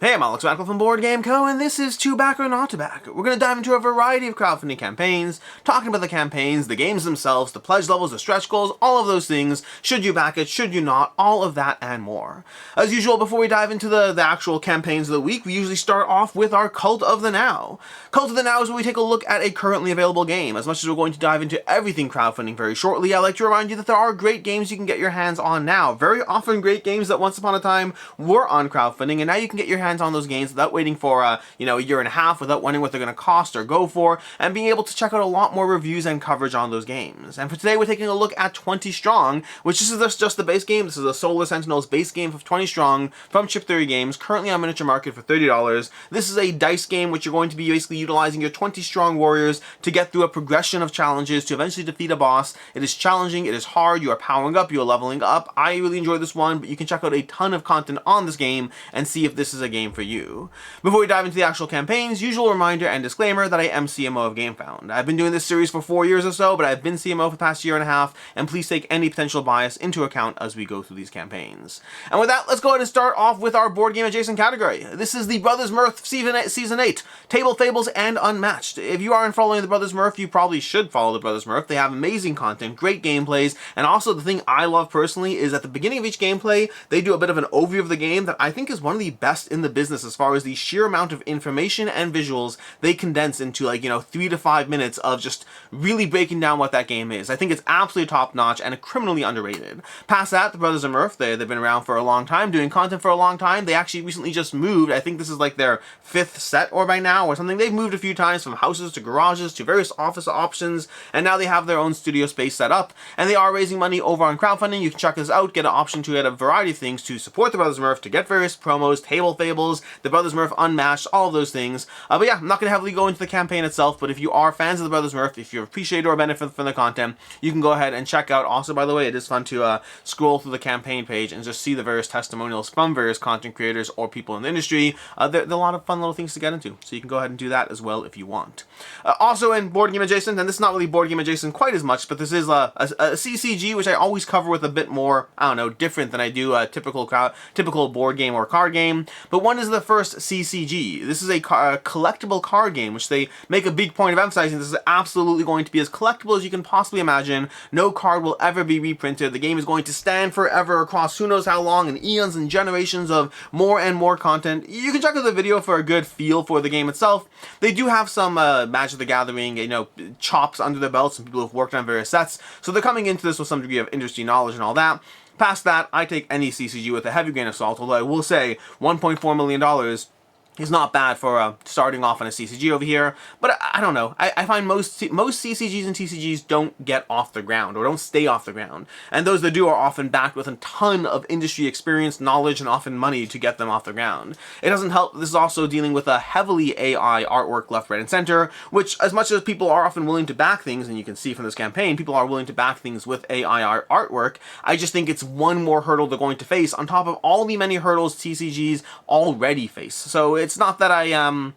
Hey, I'm Alex Radcliffe from Board Game Co, and this is To Back or Not to Back. We're going to dive into a variety of crowdfunding campaigns, talking about the campaigns, the games themselves, the pledge levels, the stretch goals, all of those things. Should you back it, should you not, all of that and more. As usual, before we dive into the actual campaigns of the week, we usually start off with our Cult of the Now. Cult of the Now is where we take a look at a currently available game. As much as we're going to dive into everything crowdfunding very shortly, I'd like to remind you that there are great games you can get your hands on now. Very often great games that once upon a time were on crowdfunding, and now you can get your hands on those games without waiting for a year and a half, without wondering what they're going to cost or go for, and being able to check out a lot more reviews and coverage on those games. And for today, we're taking a look at 20 Strong, which is just the base game. This is a Solar Sentinels base game of 20 Strong from Chip Theory Games, currently on Miniature Market for $30. This is a dice game which you're going to be basically utilizing your 20 Strong warriors to get through a progression of challenges to eventually defeat a boss. It is challenging, it is hard, you are powering up, you are leveling up. I really enjoyed this one, but you can check out a ton of content on this game and see if this is a game for you. Before we dive into the actual campaigns, usual reminder and disclaimer that I am CMO of GameFound. I've been doing this series for 4 years or so, but I've been CMO for the past year and a half, and please take any potential bias into account as we go through these campaigns. And with that, let's go ahead and start off with our board game adjacent category. This is the Brothers Murph Season 8, Table Fables and Unmatched. If you aren't following the Brothers Murph, you probably should follow the Brothers Murph. They have amazing content, great gameplays, and also the thing I love personally is at the beginning of each gameplay, they do a bit of an overview of the game that I think is one of the best in the business as far as the sheer amount of information and visuals they condense into 3 to 5 minutes of just really breaking down what that game is. I think it's absolutely top notch and criminally underrated. Past that, the Brothers Murph, they've been around for a long time, doing content for a long time. They actually recently just moved. I think this is like their 5th set or by now or something. They've moved a few times from houses to garages to various office options, and now they have their own studio space set up, and they are raising money over on crowdfunding. You can check this out, get an option to get a variety of things to support the Brothers Murph, to get various promos, Table Fables, the Brothers Murph Unmatched, all of those things. But yeah, I'm not going to heavily go into the campaign itself, but if you are fans of the Brothers Murph, if you appreciate or benefit from the content, you can go ahead and check out. Also, by the way, it is fun to scroll through the campaign page and just see the various testimonials from various content creators or people in the industry. There are a lot of fun little things to get into, so you can go ahead and do that as well if you want. Also in Board Game Adjacent, and this is not really Board Game Adjacent quite as much, but this is a CCG, which I always cover with a bit more, different than I do a typical board game or card game. But one is the First CCG. This is a collectible card game, which they make a big point of emphasizing. This is absolutely going to be as collectible as you can possibly imagine. No card will ever be reprinted. The game is going to stand forever across who knows how long, and eons and generations of more and more content. You can check out the video for a good feel for the game itself. They do have some Magic the Gathering, chops under their belts, and people who have worked on various sets, so they're coming into this with some degree of industry knowledge and all that. Past that, I take any CCG with a heavy grain of salt, although I will say $1.4 million is not bad for starting off on a CCG over here, but I don't know. I find most CCGs and TCGs don't get off the ground, or don't stay off the ground, and those that do are often backed with a ton of industry experience, knowledge, and often money to get them off the ground. It doesn't help. This is also dealing with a heavily AI artwork left, right, and center, which, as much as people are often willing to back things, and you can see from this campaign, people are willing to back things with AI artwork, I just think it's one more hurdle they're going to face on top of all the many hurdles TCGs already face. So it's not that I'm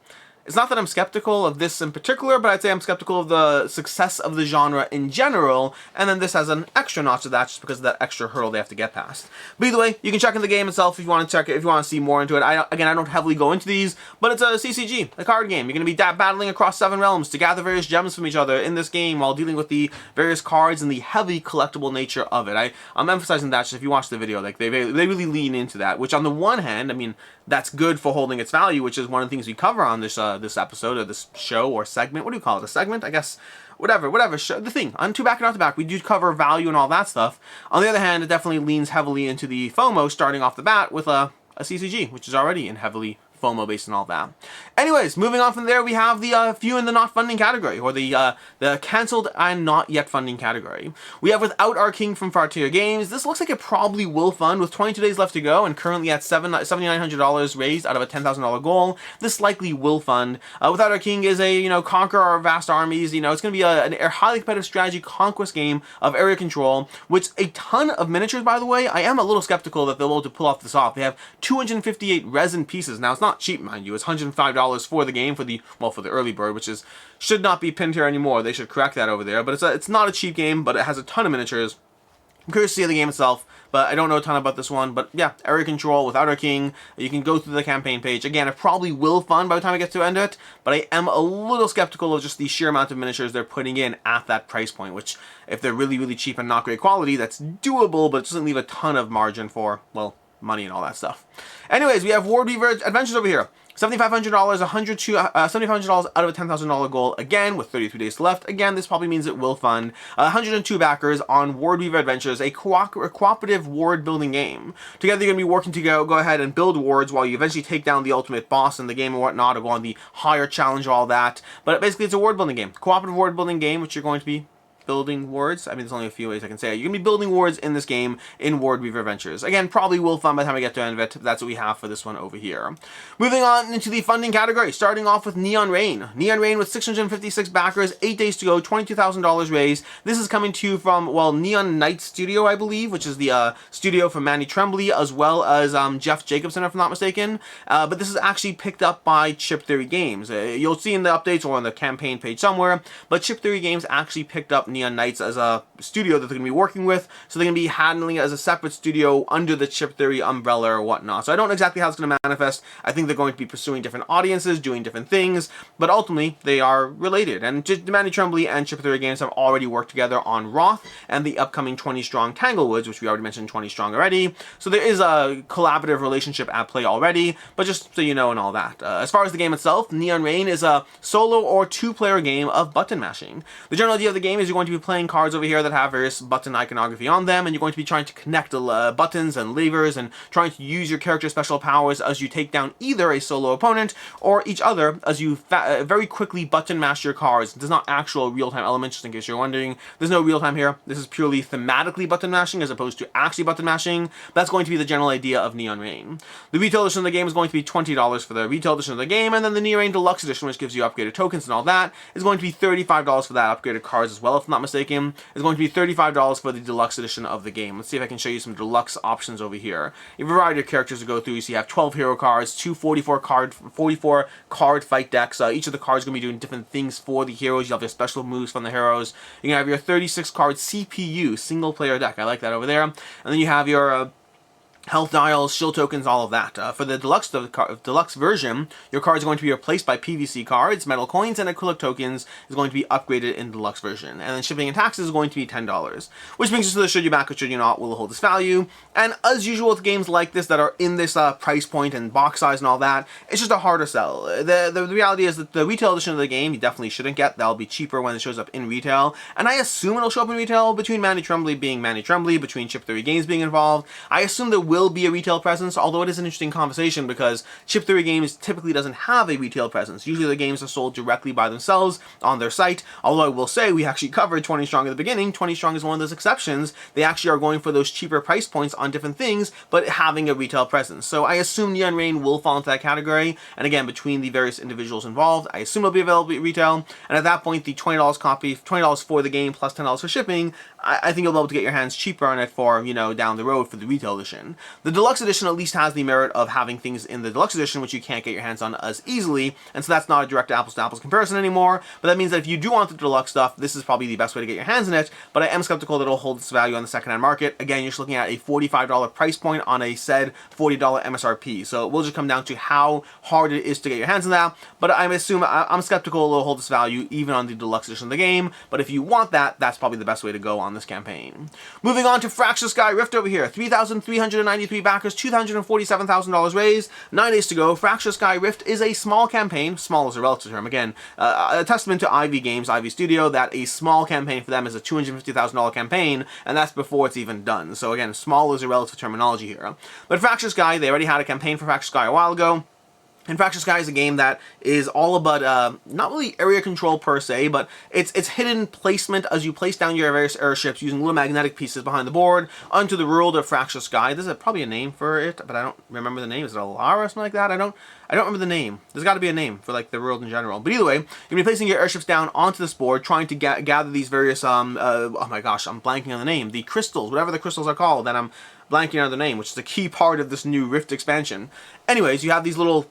skeptical of this in particular, but I'd say I'm skeptical of the success of the genre in general, and then this has an extra notch to that just because of that extra hurdle they have to get past. But either way, you can check in the game itself if you want to check it, if you want to see more into it. I don't heavily go into these, but it's a CCG, a card game. You're going to be battling across 7 realms to gather various gems from each other in this game while dealing with the various cards and the heavy collectible nature of it. I'm emphasizing that just if you watch the video, they really lean into that, which on the one hand, that's good for holding its value, which is one of the things we cover on this episode, or this show or segment. What do you call it? A segment? I guess. Whatever. Show, the thing. On To Back and Not to Back, we do cover value and all that stuff. On the other hand, it definitely leans heavily into the FOMO starting off the bat with a CCG, which is already in heavily FOMO based and all that. Anyways, moving on from there, we have the few in the not funding category, or the cancelled and not yet funding category. We have Without Our King from Frontier Games. This looks like it probably will fund with 22 days left to go and currently at $7,900 raised out of a $10,000 goal. This likely will fund. Without Our King is a conquer our vast armies. It's going to be a highly competitive strategy conquest game of area control, which a ton of miniatures, by the way. I am a little skeptical that they'll be able to pull off this off. They have 258 resin pieces. Now, it's not cheap, mind you. It's $105 for the game for the early bird, which should not be pinned here anymore. They should correct that over there. But it's not a cheap game, but it has a ton of miniatures. I'm curious to see the game itself, but I don't know a ton about this one. But yeah, area control without our king. You can go through the campaign page. Again, it probably will fun by the time I get to end it, but I am a little skeptical of just the sheer amount of miniatures they're putting in at that price point, which, if they're really, really cheap and not great quality, that's doable, but it doesn't leave a ton of margin for, well, money and all that stuff. Anyways, we have WordWeaver Adventures over here. $7,500, $7,500 out of a $10,000 goal, again, with 33 days left. Again, this probably means it will fund. 102 backers on WordWeaver Adventures, a cooperative ward building game. Together, you're going to be working to go ahead and build wards while you eventually take down the ultimate boss in the game and whatnot, or go on the higher challenge, all that. But basically, it's a ward building game. Cooperative ward building game, which you're going to be building wards. I mean, there's only a few ways I can say it. You're going to be building wards in this game in WordWeaver Adventures. Again, probably will fun by the time I get to end of it. That's what we have for this one over here. Moving on into the funding category, starting off with Neon Rain. Neon Rain with 656 backers, 8 days to go, $22,000 raised. This is coming to you from, well, Neon Knight Studio, I believe, which is the studio from Manny Tremblay, as well as Jeff Jacobson, if I'm not mistaken. But this is actually picked up by Chip Theory Games. You'll see in the updates or on the campaign page somewhere, but Chip Theory Games actually picked up Neon Knights as a studio that they're going to be working with, so they're going to be handling it as a separate studio under the Chip Theory umbrella or whatnot. So I don't know exactly how it's going to manifest. I think they're going to be pursuing different audiences, doing different things, but ultimately they are related. And Manny Tremblay and Chip Theory Games have already worked together on Roth and the upcoming 20 Strong Tanglewoods, which we already mentioned 20 Strong already. So there is a collaborative relationship at play already, but just so you know and all that. As far as the game itself, Neon Rain is a solo or two-player game of button mashing. The general idea of the game is you're going to be playing cards over here that have various button iconography on them, and you're going to be trying to connect buttons and levers and trying to use your character's special powers as you take down either a solo opponent or each other as you very quickly button mash your cards. There's not actual real-time elements, just in case you're wondering. There's no real-time here. This is purely thematically button mashing as opposed to actually button mashing. That's going to be the general idea of Neon Rain. The retail edition of the game is going to be $20 for the retail edition of the game, and then the Neon Rain Deluxe edition, which gives you upgraded tokens and all that, is going to be $35 for that, upgraded cards as well, if I'm not mistaken. Is going to be $35 for the deluxe edition of the game. Let's see if I can show you some deluxe options over here. You have a variety of characters to go through. So you have 12 hero cards, 44 card fight decks. Each of the cards is going to be doing different things for the heroes. You'll have your special moves from the heroes. You can have your 36 card CPU single player deck. I like that over there. And then you have your health dials, shield tokens, all of that. For the deluxe version, your cards are going to be replaced by PVC cards, metal coins, and acrylic tokens is going to be upgraded in the deluxe version. And then shipping and taxes is going to be $10. Which brings us to the should you back or should you not will hold its value. And as usual with games like this that are in this price point and box size and all that, it's just a harder sell. The reality is that the retail edition of the game you definitely shouldn't get. That'll be cheaper when it shows up in retail. And I assume it'll show up in retail between Manny Tremblay being Manny Tremblay, between Chip Theory Games being involved. I assume there will be a retail presence, although it is an interesting conversation because Chip Theory Games typically doesn't have a retail presence. Usually the games are sold directly by themselves on their site, although I will say we actually covered 20 Strong at the beginning. 20 Strong is one of those exceptions. They actually are going for those cheaper price points on different things, but having a retail presence. So I assume Neon Rain will fall into that category, and again, between the various individuals involved, I assume it'll be available at retail, and at that point, the $20 copy, $20 for the game plus $10 for shipping, I think you'll be able to get your hands cheaper on it for, down the road for the retail edition. The deluxe edition at least has the merit of having things in the deluxe edition which you can't get your hands on as easily, and so that's not a direct apples-to-apples comparison anymore, but that means that if you do want the deluxe stuff, this is probably the best way to get your hands in it, but I am skeptical that it'll hold its value on the secondhand market. Again, you're just looking at a $45 price point on a said $40 MSRP, so it will just come down to how hard it is to get your hands on that, but I'm skeptical it'll hold its value even on the deluxe edition of the game, but if you want that, that's probably the best way to go on this campaign. Moving on to Fractious Sky Rift over here, 3,393 backers, $247,000 raised, 9 days to go. Fractious Sky Rift is a small campaign, small is a relative term, again, a testament to Ivy Games, Ivy Studio, that a small campaign for them is a $250,000 campaign, and that's before it's even done. So again, small is a relative terminology here. But Fractious Sky, they already had a campaign for Fractious Sky a while ago. And Fractious Sky is a game that is all about, not really area control per se, but it's hidden placement as you place down your various airships using little magnetic pieces behind the board onto the world of Fractious Sky. There's probably a name for it, but I don't remember the name. Is it Alara or something like that? I don't remember the name. There's got to be a name for the world in general. But either way, you're going to be placing your airships down onto this board, trying to gather these various, oh my gosh, I'm blanking on the name. The crystals, whatever the crystals are called, that I'm blanking on the name, which is a key part of this new Rift expansion. Anyways, you have these little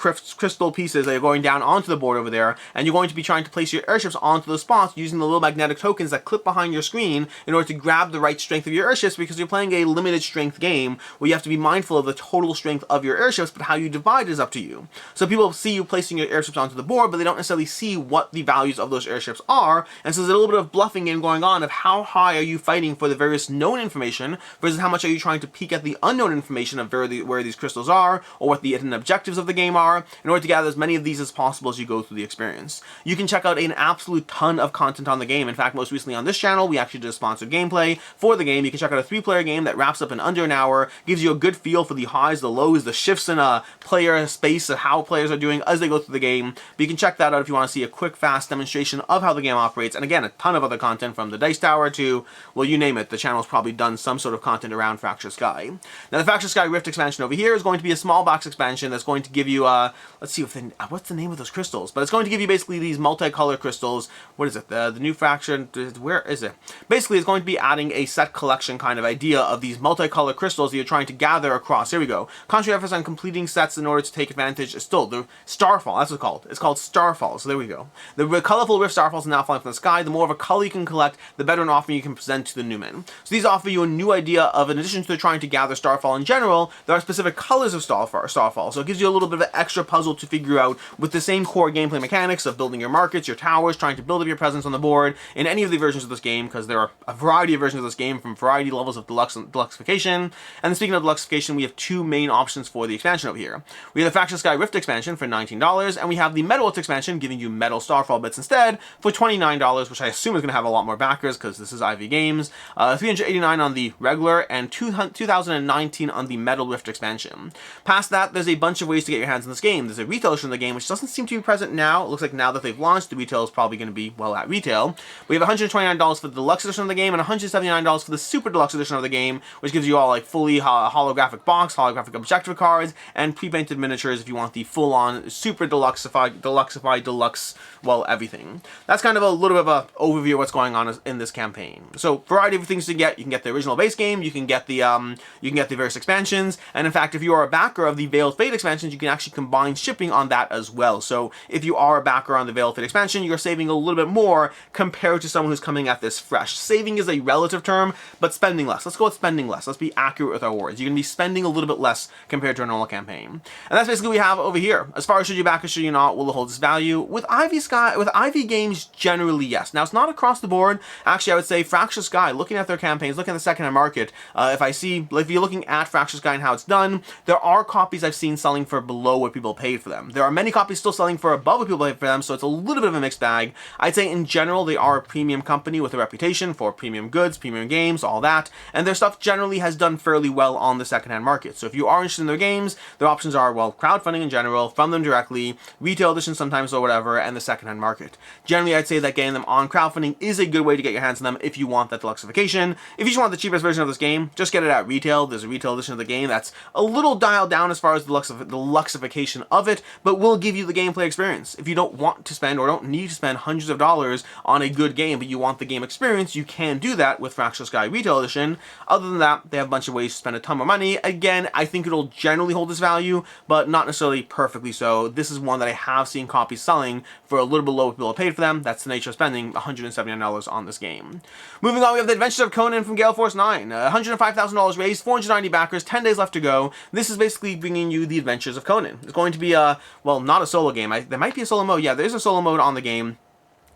crystal pieces that are going down onto the board over there, and you're going to be trying to place your airships onto those spots using the little magnetic tokens that clip behind your screen in order to grab the right strength of your airships, because you're playing a limited strength game where you have to be mindful of the total strength of your airships, but how you divide is up to you. So people see you placing your airships onto the board, but they don't necessarily see what the values of those airships are, and so there's a little bit of bluffing game going on of how high are you fighting for the various known information versus how much are you trying to peek at the unknown information of where these crystals are, or what the hidden objectives of the game are, in order to gather as many of these as possible as you go through the experience. You can check out an absolute ton of content on the game. In fact, most recently on this channel, we actually did a sponsored gameplay for the game. You can check out a 3-player game that wraps up in under an hour, gives you a good feel for the highs, the lows, the shifts in a player space of how players are doing as they go through the game. But you can check that out if you want to see a quick, fast demonstration of how the game operates. And again, a ton of other content from the Dice Tower to, well, you name it. The channel's probably done some sort of content around Fractured Sky. Now, the Fractured Sky Rift expansion over here is going to be a small box expansion that's going to give you, let's see if what's the name of those crystals? But it's going to give you basically these multicolor crystals. What is it? The new fraction, where is it? Basically, it's going to be adding a set collection kind of idea of these multicolor crystals that you're trying to gather across. Here we go. Concentrate efforts on completing sets in order to take advantage. Still, the Starfall, that's what it's called. It's called Starfall, so there we go. The colorful rift starfalls are now falling from the sky. The more of a color you can collect, the better an offering you can present to the newman. So these offer you a new idea of, in addition to trying to gather Starfall in general, there are specific colors of Starfall. So it gives you a little bit of an extra puzzle to figure out with the same core gameplay mechanics of building your markets, your towers, trying to build up your presence on the board in any of the versions of this game, because there are a variety of versions of this game from variety levels of deluxe and deluxification. And then speaking of deluxification, we have two main options for the expansion over here. We have the Fractured Sky Rift expansion for $19, and we have the Metalist expansion giving you metal Starfall bits instead for $29, which I assume is going to have a lot more backers because this is IV Games. $389 on the regular and $2,019 on the Metal Rift expansion. Past that, there's a bunch of ways to get your hands on this game. There's a retail edition of the game, which doesn't seem to be present now. It looks like now that they've launched, the retail is probably going to be, well, at retail. We have $129 for the Deluxe edition of the game and $179 for the Super Deluxe edition of the game, which gives you all like fully holographic box, holographic objective cards, and pre-painted miniatures if you want the full-on super deluxified, deluxe, well, everything. That's kind of a little bit of an overview of what's going on in this campaign. So, variety of things to get. You can get the original base game, you can get the various expansions, and in fact, if you are a backer of the Veiled Fate expansions, you can actually combine shipping on that as well. So, if you are a backer on the Veiled Fate expansion, you're saving a little bit more compared to someone who's coming at this fresh. Saving is a relative term, but spending less. Let's go with spending less. Let's be accurate with our words. You're going to be spending a little bit less compared to a normal campaign. And that's basically what we have over here. As far as should you back or should you not, will it hold its value? With IV Games, generally yes. Now, it's not across the board. Actually, I would say Fractured Sky, looking at their campaigns, looking at the second-hand market, if you're looking at Fractured Sky and how it's done, there are copies I've seen selling for below what people paid for them. There are many copies still selling for above what people paid for them, so it's a little bit of a mixed bag. I'd say in general, they are a premium company with a reputation for premium goods, premium games, all that, and their stuff generally has done fairly well on the second-hand market. So if you are interested in their games, their options are, well, crowdfunding in general, from them directly, retail editions sometimes or whatever, and the second-hand market. Generally, I'd say that getting them on crowdfunding is a good way to get your hands on them if you want that deluxification. If you just want the cheapest version of this game, just get it at retail. There's a retail edition of the game that's a little dialed down as far as the deluxification of it, but will give you the gameplay experience. If you don't want to spend or don't need to spend hundreds of dollars on a good game, but you want the game experience, you can do that with Fractured Sky Retail Edition. Other than that, they have a bunch of ways to spend a ton of money. Again, I think it'll generally hold its value, but not necessarily perfectly so. This is one that I have seen copies selling for a little bit lower people have paid for them. That's the nature of spending $179 on this game. Moving on, we have the Adventures of Conan from Gale Force 9. $105,000 raised, 490 backers, 10 days left to go. This is basically bringing you the Adventures of Conan. It's going to be well, not a solo game. There might be a solo mode. Yeah, there is a solo mode on the game.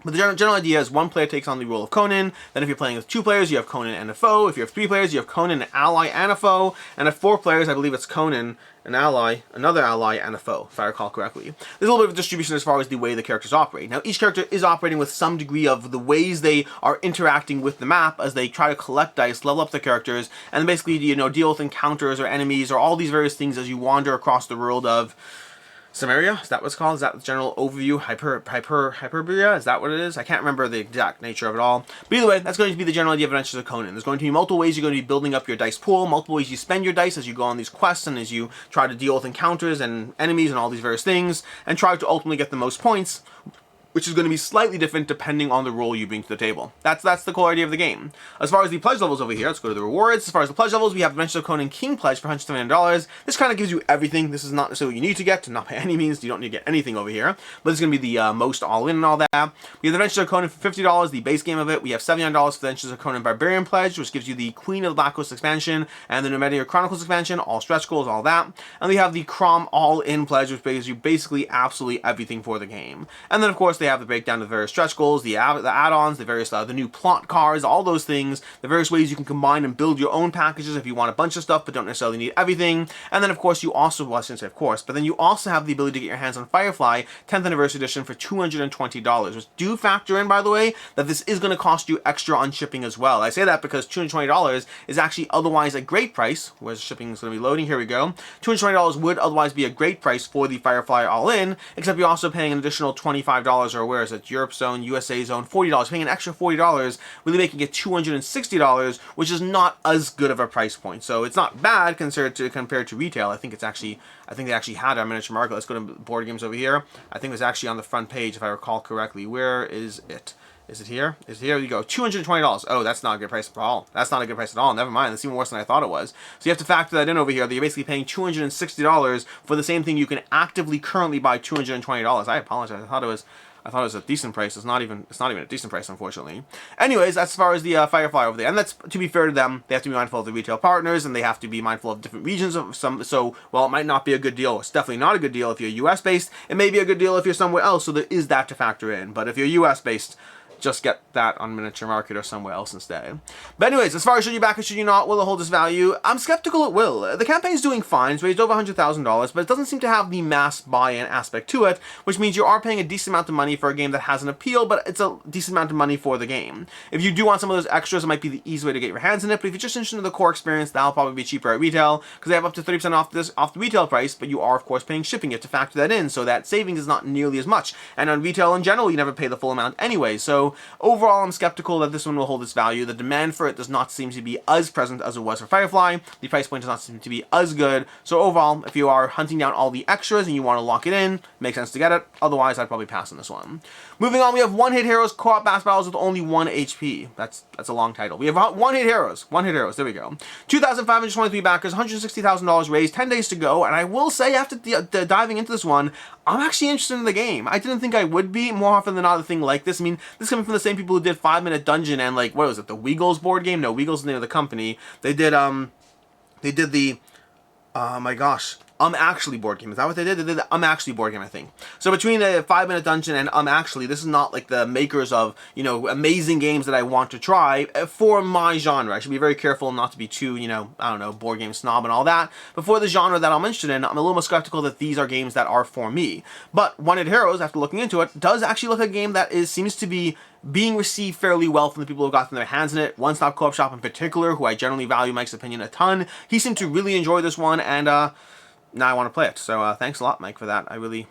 But the general idea is one player takes on the role of Conan. Then if you're playing with 2 players, you have Conan and a foe. If you have 3 players, you have Conan, an ally, and a foe. And if 4 players, I believe it's Conan, an ally, another ally, and a foe, if I recall correctly. There's a little bit of distribution as far as the way the characters operate. Now, each character is operating with some degree of the ways they are interacting with the map as they try to collect dice, level up their characters, and basically, deal with encounters or enemies or all these various things as you wander across the world of Samaria? Is that what it's called? Is that the general overview? Hyperbria? Is that what it is? I can't remember the exact nature of it all. But either way, that's going to be the general idea of Adventures of Conan. There's going to be multiple ways you're going to be building up your dice pool, multiple ways you spend your dice as you go on these quests and as you try to deal with encounters and enemies and all these various things, and try to ultimately get the most points which is going to be slightly different depending on the role you bring to the table. That's the core idea of the game. As far as the pledge levels over here, let's go to the rewards. As far as the pledge levels, we have Adventures of Conan King Pledge for $179. This kind of gives you everything. This is not necessarily what you need to get, not by any means. You don't need to get anything over here, but this is going to be the most all-in and all that. We have Adventures of Conan for $50, the base game of it. We have $79 for the Adventures of Conan Barbarian Pledge, which gives you the Queen of the Black Coast expansion and the Numedia Chronicles expansion, all stretch goals, all that. And we have the Crom All-In Pledge, which gives you basically absolutely everything for the game. And then, of course, they have the breakdown of the various stretch goals, the add-ons, the various the new plot cards, all those things, the various ways you can combine and build your own packages if you want a bunch of stuff but don't necessarily need everything. And then, of course, you also, well, I shouldn't say of course, but then you also have the ability to get your hands on Firefly 10th Anniversary Edition for $220, which do factor in, by the way, that this is going to cost you extra on shipping as well. I say that because $220 is actually otherwise a great price. Where's shipping is going to be loading? Here we go. $220 would otherwise be a great price for the Firefly All-In, except you're also paying an additional $25, or where is it? Europe Zone, USA Zone, $40, paying an extra $40, really making it $260, which is not as good of a price point. So it's not bad compared to retail. I think they actually had our miniature market. Let's go to board games over here. I think it was actually on the front page, if I recall correctly. Where is it? Is it here? Is it here? You go. $220. Oh, that's not a good price at all. That's not a good price at all. Never mind. That's even worse than I thought it was. So you have to factor that in over here. That you're basically paying $260 for the same thing you can actively currently buy $220. I apologize. I thought it was a decent price. It's not even a decent price, unfortunately. Anyways, as far as the Firefly over there, and that's, to be fair to them, they have to be mindful of the retail partners, and they have to be mindful of different regions of some. So while it might not be a good deal, it's definitely not a good deal if you're US based. It may be a good deal if you're somewhere else. So there is that to factor in. But if you're US based, just get that on Miniature Market or somewhere else instead. But anyways, as far as should you back it, should you not, will it hold its value? I'm skeptical it will. The campaign's doing fine. It's raised over $100,000, but it doesn't seem to have the mass buy-in aspect to it, which means you are paying a decent amount of money for a game that has an appeal, but it's a decent amount of money for the game. If you do want some of those extras, it might be the easy way to get your hands in it, but if you're just interested in the core experience, that'll probably be cheaper at retail, because they have up to 30% off the retail price, but you are, of course, paying shipping. You have to factor that in, so that savings is not nearly as much. And on retail in general, you never pay the full amount anyway, so overall, I'm skeptical that this one will hold its value. The demand for it does not seem to be as present as it was for Firefly. The price point does not seem to be as good. So overall, if you are hunting down all the extras and you want to lock it in, makes sense to get it. Otherwise, I'd probably pass on this one. Moving on, we have One Hit Heroes Co-op Bass Battles with only 1 HP. That's a long title. We have One Hit Heroes. One Hit Heroes. There we go. 2,523 backers, $160,000 raised, 10 days to go. And I will say, after diving into this one, I'm actually interested in the game. I didn't think I would be. More often than not, a thing like this. I mean, this is coming from the same people who did 5-Minute Dungeon and, like, what was it, the Weagles board game? No, Weagles is the name of the company. They did the, oh my gosh, Actually board game. Is that what they did? They did the Actually board game, I think. So between the 5-Minute Dungeon and Actually, this is not like the makers of, you know, amazing games that I want to try for my genre. I should be very careful not to be too, you know, I don't know, board game snob and all that. But for the genre that I'm interested in, I'm a little more skeptical that these are games that are for me. But One Hit Heroes, after looking into it, does actually look like a game that seems to be being received fairly well from the people who have gotten their hands in it. One Stop Co-op Shop in particular, who I generally value Mike's opinion a ton, he seemed to really enjoy this one, and now I want to play it. So thanks a lot, Mike, for that. I really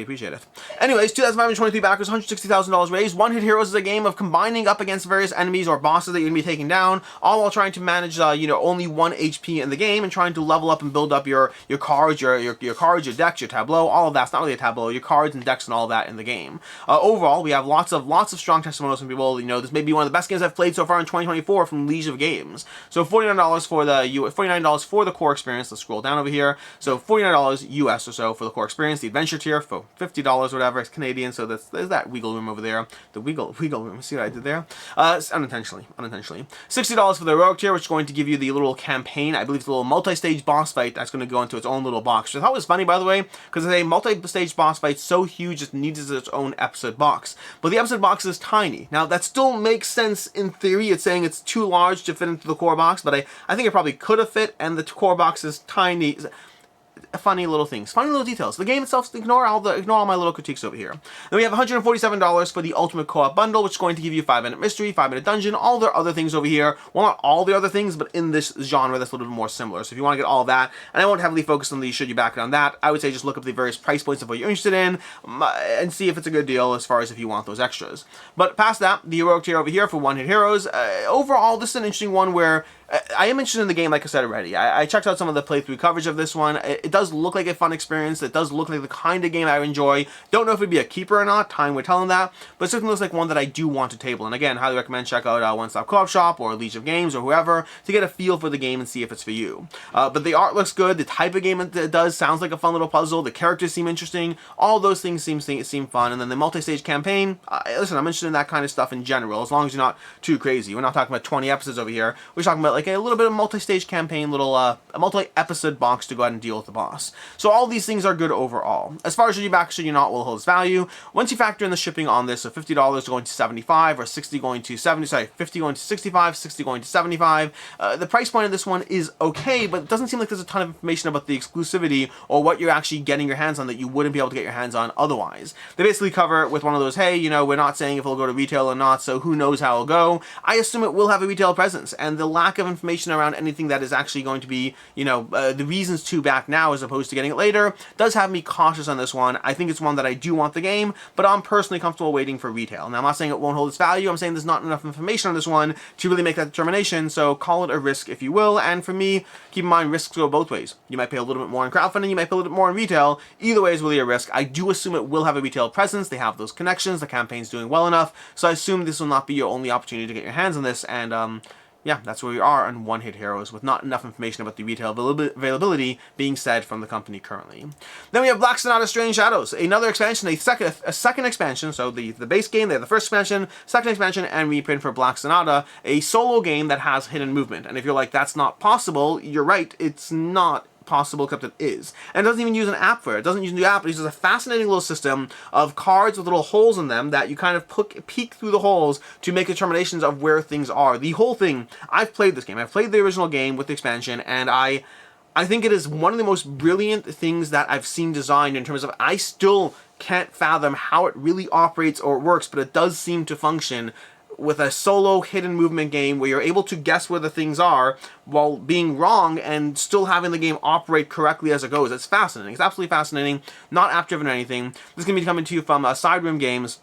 appreciate it. Anyways, 2,523 backers, $160,000 raised. One Hit Heroes is a game of combining up against various enemies or bosses that you're going to be taking down, all while trying to manage, you know, only 1 HP in the game and trying to level up and build up your cards, your cards, your decks, your tableau, all of that. It's not really a tableau, your cards and decks and all of that in the game. Overall, we have lots of strong testimonials from people. You know, this may be one of the best games I've played so far in 2024 from Legion of Games. So $49 for $49 for the core experience. Let's scroll down over here. So $49 US or so for the core experience. The adventure tier for $50 or whatever. It's Canadian, so there's that wiggle room over there. The wiggle room. See what I did there? Unintentionally. $60 for the heroic tier, which is going to give you the little campaign. I believe it's a little multi-stage boss fight that's going to go into its own little box. Which I thought was funny, by the way, because it's a multi-stage boss fight so huge it needs its own episode box. But the episode box is tiny. Now that still makes sense in theory. It's saying it's too large to fit into the core box, but I think it probably could have fit, and the core box is tiny. Funny little things, funny little details. The game itself, ignore all my little critiques over here. Then we have $147 for the Ultimate Co-op Bundle, which is going to give you 5-Minute Mystery, 5-Minute Dungeon, all the other things over here. Well, not all the other things, but in this genre that's a little bit more similar. So if you want to get all of that, and I won't heavily focus on the should you back it on that, I would say just look up the various price points of what you're interested in, and see if it's a good deal as far as if you want those extras. But past that, the heroic tier over here for One Hit Heroes, overall, this is an interesting one where I am interested in the game, like I said already. I checked out some of the playthrough coverage of this one. It does look like a fun experience. It does look like the kind of game I would enjoy. Don't know if it'd be a keeper or not. Time would tell them that. But it certainly looks like one that I do want to table. And again, highly recommend check out One Stop Co-op Shop or Legion of Games or whoever to get a feel for the game and see if it's for you. But the art looks good. The type of game it does sounds like a fun little puzzle. The characters seem interesting. All those things seem fun. And then the multi-stage campaign, listen, I'm interested in that kind of stuff in general, as long as you're not too crazy. We're not talking about 20 episodes over here. We're talking about like a little bit of multi-stage campaign, little a multi-episode box to go ahead and deal with the boss. So all these things are good overall. As far as should you back, should you not, will hold its value. Once you factor in the shipping on this, so $50 going to 75, or 60 going to 70, sorry, 50 going to 65, 60 going to 75. The price point of this one is okay, but it doesn't seem like there's a ton of information about the exclusivity or what you're actually getting your hands on that you wouldn't be able to get your hands on otherwise. They basically cover it with one of those, hey, you know, we're not saying if it'll go to retail or not, so who knows how it'll go. I assume it will have a retail presence, and the lack of information around anything that is actually going to be, you know, the reasons to back now as opposed to getting it later does have me cautious on this one. I think it's one that I do want the game, but I'm personally comfortable waiting for retail. Now, I'm not saying it won't hold its value. I'm saying there's not enough information on this one to really make that determination, so call it a risk if you will. And for me, keep in mind, risks go both ways. You might pay a little bit more in crowdfunding, you might pay a little bit more in retail. Either way is really a risk. I do assume it will have a retail presence. They have those connections. The campaign's doing well enough, so I assume this will not be your only opportunity to get your hands on this. And yeah, that's where we are on One Hit Heroes, with not enough information about the retail availability being said from the company currently. Then we have Black Sonata Strange Shadows, another expansion, a second expansion, so the base game, they have the first expansion, second expansion, and reprint for Black Sonata, a solo game that has hidden movement. And if you're like, that's not possible, you're right, it's not possible, except it is. And it doesn't even use an app for it. It doesn't use the app. It uses a fascinating little system of cards with little holes in them that you kind of peek through the holes to make determinations of where things are. The whole thing, I've played this game. I've played the original game with the expansion, and I think it is one of the most brilliant things that I've seen designed in terms of, I still can't fathom how it really operates or works, but it does seem to function with a solo hidden movement game where you're able to guess where the things are while being wrong and still having the game operate correctly as it goes. It's fascinating. It's absolutely fascinating. Not app-driven or anything. This is going to be coming to you from Side Room Games.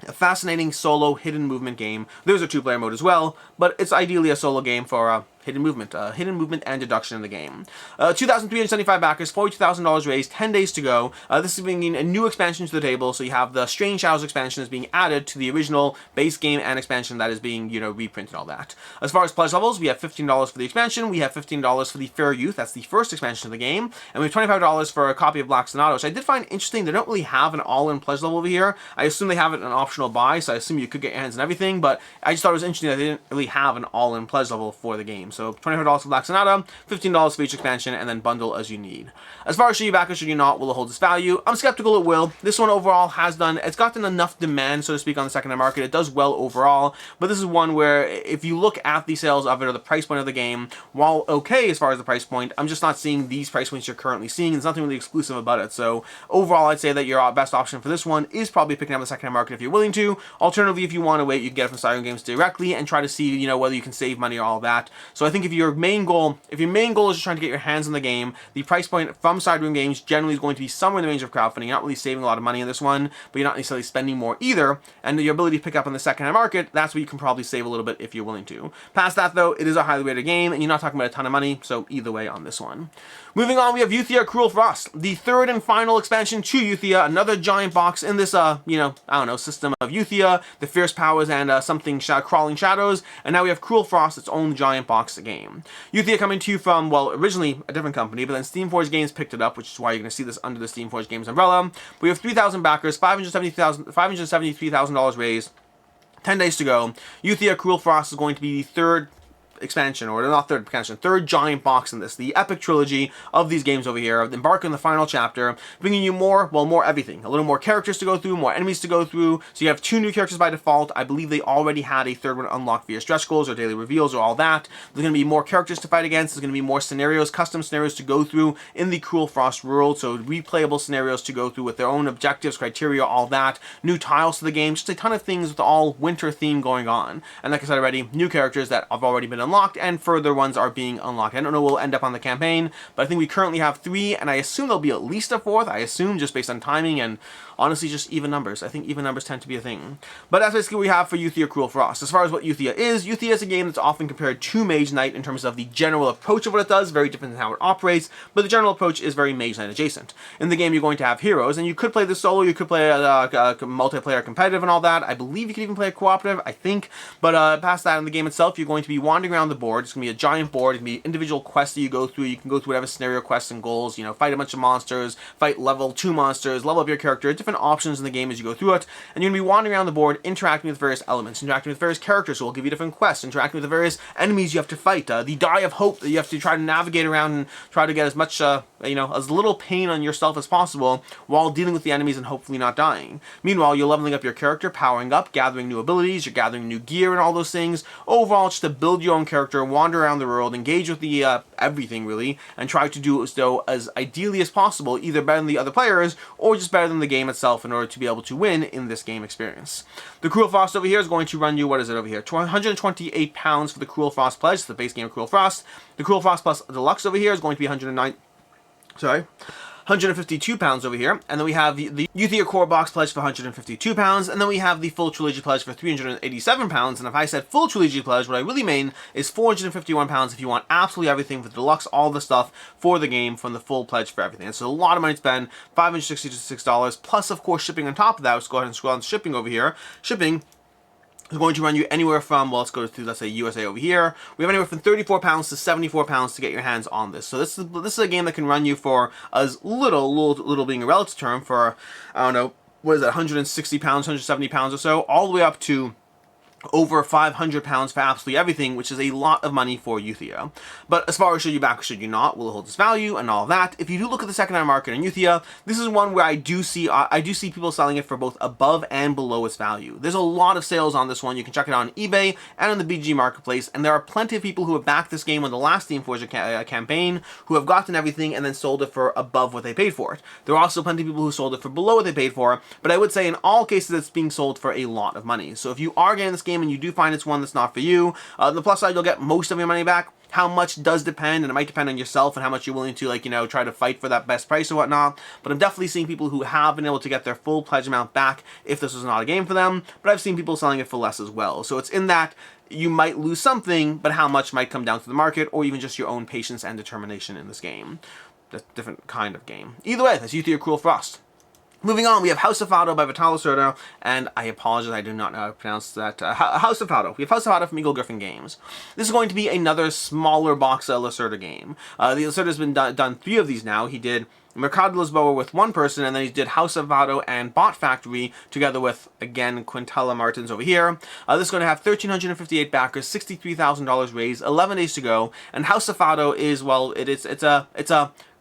A fascinating solo hidden movement game. There's a two-player mode as well, but it's ideally a solo game for hidden movement and deduction in the game. 2,375 backers, $42,000 raised, 10 days to go. This is bringing a new expansion to the table, so you have the Strange Shadows expansion is being added to the original base game and expansion that is being, you know, reprinted and all that. As far as pledge levels, we have $15 for the expansion, we have $15 for the Fair Youth, that's the first expansion of the game, and we have $25 for a copy of Black Sonata, which I did find interesting. They don't really have an all-in pledge level over here. I assume they have it an optional buy, so I assume you could get your hands on everything, but I just thought it was interesting that they didn't really have an all-in pledge level for the game. So $25 for Black Sonata, $15 for each expansion, and then bundle as you need. As far as should you back or should you not, will it hold its value? I'm skeptical it will. This one overall it's gotten enough demand, so to speak, on the secondary market. It does well overall, but this is one where if you look at the sales of it or the price point of the game, while okay as far as the price point, I'm just not seeing these price points you're currently seeing. There's nothing really exclusive about it. So overall, I'd say that your best option for this one is probably picking up the secondary market if you're willing to. Alternatively, if you want to wait, you can get it from Side Room Games directly and try to see, you know, whether you can save money or all that. So I think if your main goal is just trying to get your hands on the game, the price point from Side Room Games generally is going to be somewhere in the range of crowdfunding. You're not really saving a lot of money in this one, but you're not necessarily spending more either. And your ability to pick up on the secondhand market, that's where you can probably save a little bit if you're willing to. Past that, though, it is a highly rated game, and you're not talking about a ton of money, so either way on this one. Moving on, we have Euthia Cruel Frost, the third and final expansion to Euthia, another giant box in this, system of Euthia, the fierce powers, and something crawling shadows, and now we have Cruel Frost, its own giant box game. Euthia coming to you from, well, originally a different company, but then Steamforged Games picked it up, which is why you're going to see this under the Steamforged Games umbrella. We have 3,000 backers, $573,000 raised, 10 days to go. Euthia Cruel Frost is going to be the third expansion, or not third expansion, third giant box in this, the epic trilogy of these games over here, embark on the final chapter, bringing you more everything, a little more characters to go through, more enemies to go through, so you have 2 new characters by default. I believe they already had a third one unlocked via stretch goals or daily reveals or all that. There's going to be more characters to fight against, there's going to be more scenarios, custom scenarios to go through in the Cruel Frost world, so replayable scenarios to go through with their own objectives, criteria, all that, new tiles to the game, just a ton of things with all winter theme going on. And like I said already, new characters that have already been unlocked, and further ones are being unlocked. I don't know where we'll end up on the campaign, but I think we currently have 3, and I assume there'll be at least a 4th. I assume, just based on timing and honestly just even numbers. I think even numbers tend to be a thing. But that's basically what we have for Euthia Cruel Frost. As far as what Euthia is a game that's often compared to Mage Knight in terms of the general approach of what it does, very different than how it operates, but the general approach is very Mage Knight adjacent. In the game, you're going to have heroes, and you could play this solo, you could play a multiplayer competitive and all that. I believe you can even play a cooperative, I think, but past that in the game itself, you're going to be wandering around the board. It's going to be a giant board. It's going to be individual quests that you go through. You can go through whatever scenario quests and goals, you know, fight a bunch of monsters, fight level 2 monsters, level up your character, different options in the game as you go through it, and you're going to be wandering around the board, interacting with various elements, interacting with various characters who will give you different quests, interacting with the various enemies you have to fight, the Die of Hope that you have to try to navigate around and try to get as much, you know, as little pain on yourself as possible while dealing with the enemies and hopefully not dying. Meanwhile, you're leveling up your character, powering up, gathering new abilities, you're gathering new gear and all those things, overall just to build your own character, wander around the world, engage with the everything really, and try to do it as ideally as possible, either better than the other players or just better than the game itself in order to be able to win in this game experience. The Cruel Frost over here is going to run you, what is it over here, £128 for the Cruel Frost pledge, the base game of Cruel Frost. The Cruel Frost plus Deluxe over here is going to be £152 over here, and then we have the Euthia Core Box pledge for £152, and then we have the Full Trilogy pledge for £387, and if I said Full Trilogy pledge, what I really mean is £451 if you want absolutely everything for Deluxe, all the stuff for the game from the full pledge for everything. It's a lot of money to spend, $566, plus of course shipping on top of that. Let's go ahead and scroll on shipping over here. Shipping is going to run you anywhere from, well, let's go to, let's say, USA over here. We have anywhere from £34 to £74 to get your hands on this. So this is a game that can run you for as little being a relative term, for, I don't know, what is that, £160, £170 or so, all the way up to over £500 for absolutely everything, which is a lot of money for Euthia. But as far as should you back or should you not, will it hold its value and all of that, if you do look at the secondhand market in Euthia, this is one where I do see people selling it for both above and below its value. There's a lot of sales on this one. You can check it out on eBay and on the BG Marketplace, and there are plenty of people who have backed this game on the last Team Forge campaign, who have gotten everything and then sold it for above what they paid for it. There are also plenty of people who sold it for below what they paid for, but I would say in all cases it's being sold for a lot of money. So if you are getting this game and you do find it's one that's not for you, on the plus side, you'll get most of your money back. How much does depend, and it might depend on yourself and how much you're willing to, like, you know, try to fight for that best price or whatnot. But I'm definitely seeing people who have been able to get their full pledge amount back if this was not a game for them, but I've seen people selling it for less as well. So it's in that you might lose something, but how much might come down to the market or even just your own patience and determination in this game. That's a different kind of game. Either way, that's Euthia Cruel Frost. Moving on, we have House of Fado by Vital Lacerda, and I apologize, I do not know how to pronounce that. House of Fado. We have House of Fado from Eagle Griffin Games. This is going to be another smaller box Lacerda game. The Lacerda's been done 3 of these now. He did Mercado de Lisboa with one person, and then he did House of Fado and Bot Factory together with, again, Quintella Martins over here. This is going to have 1,358 backers, $63,000 raised, 11 days to go, and House of Fado is, well, it's a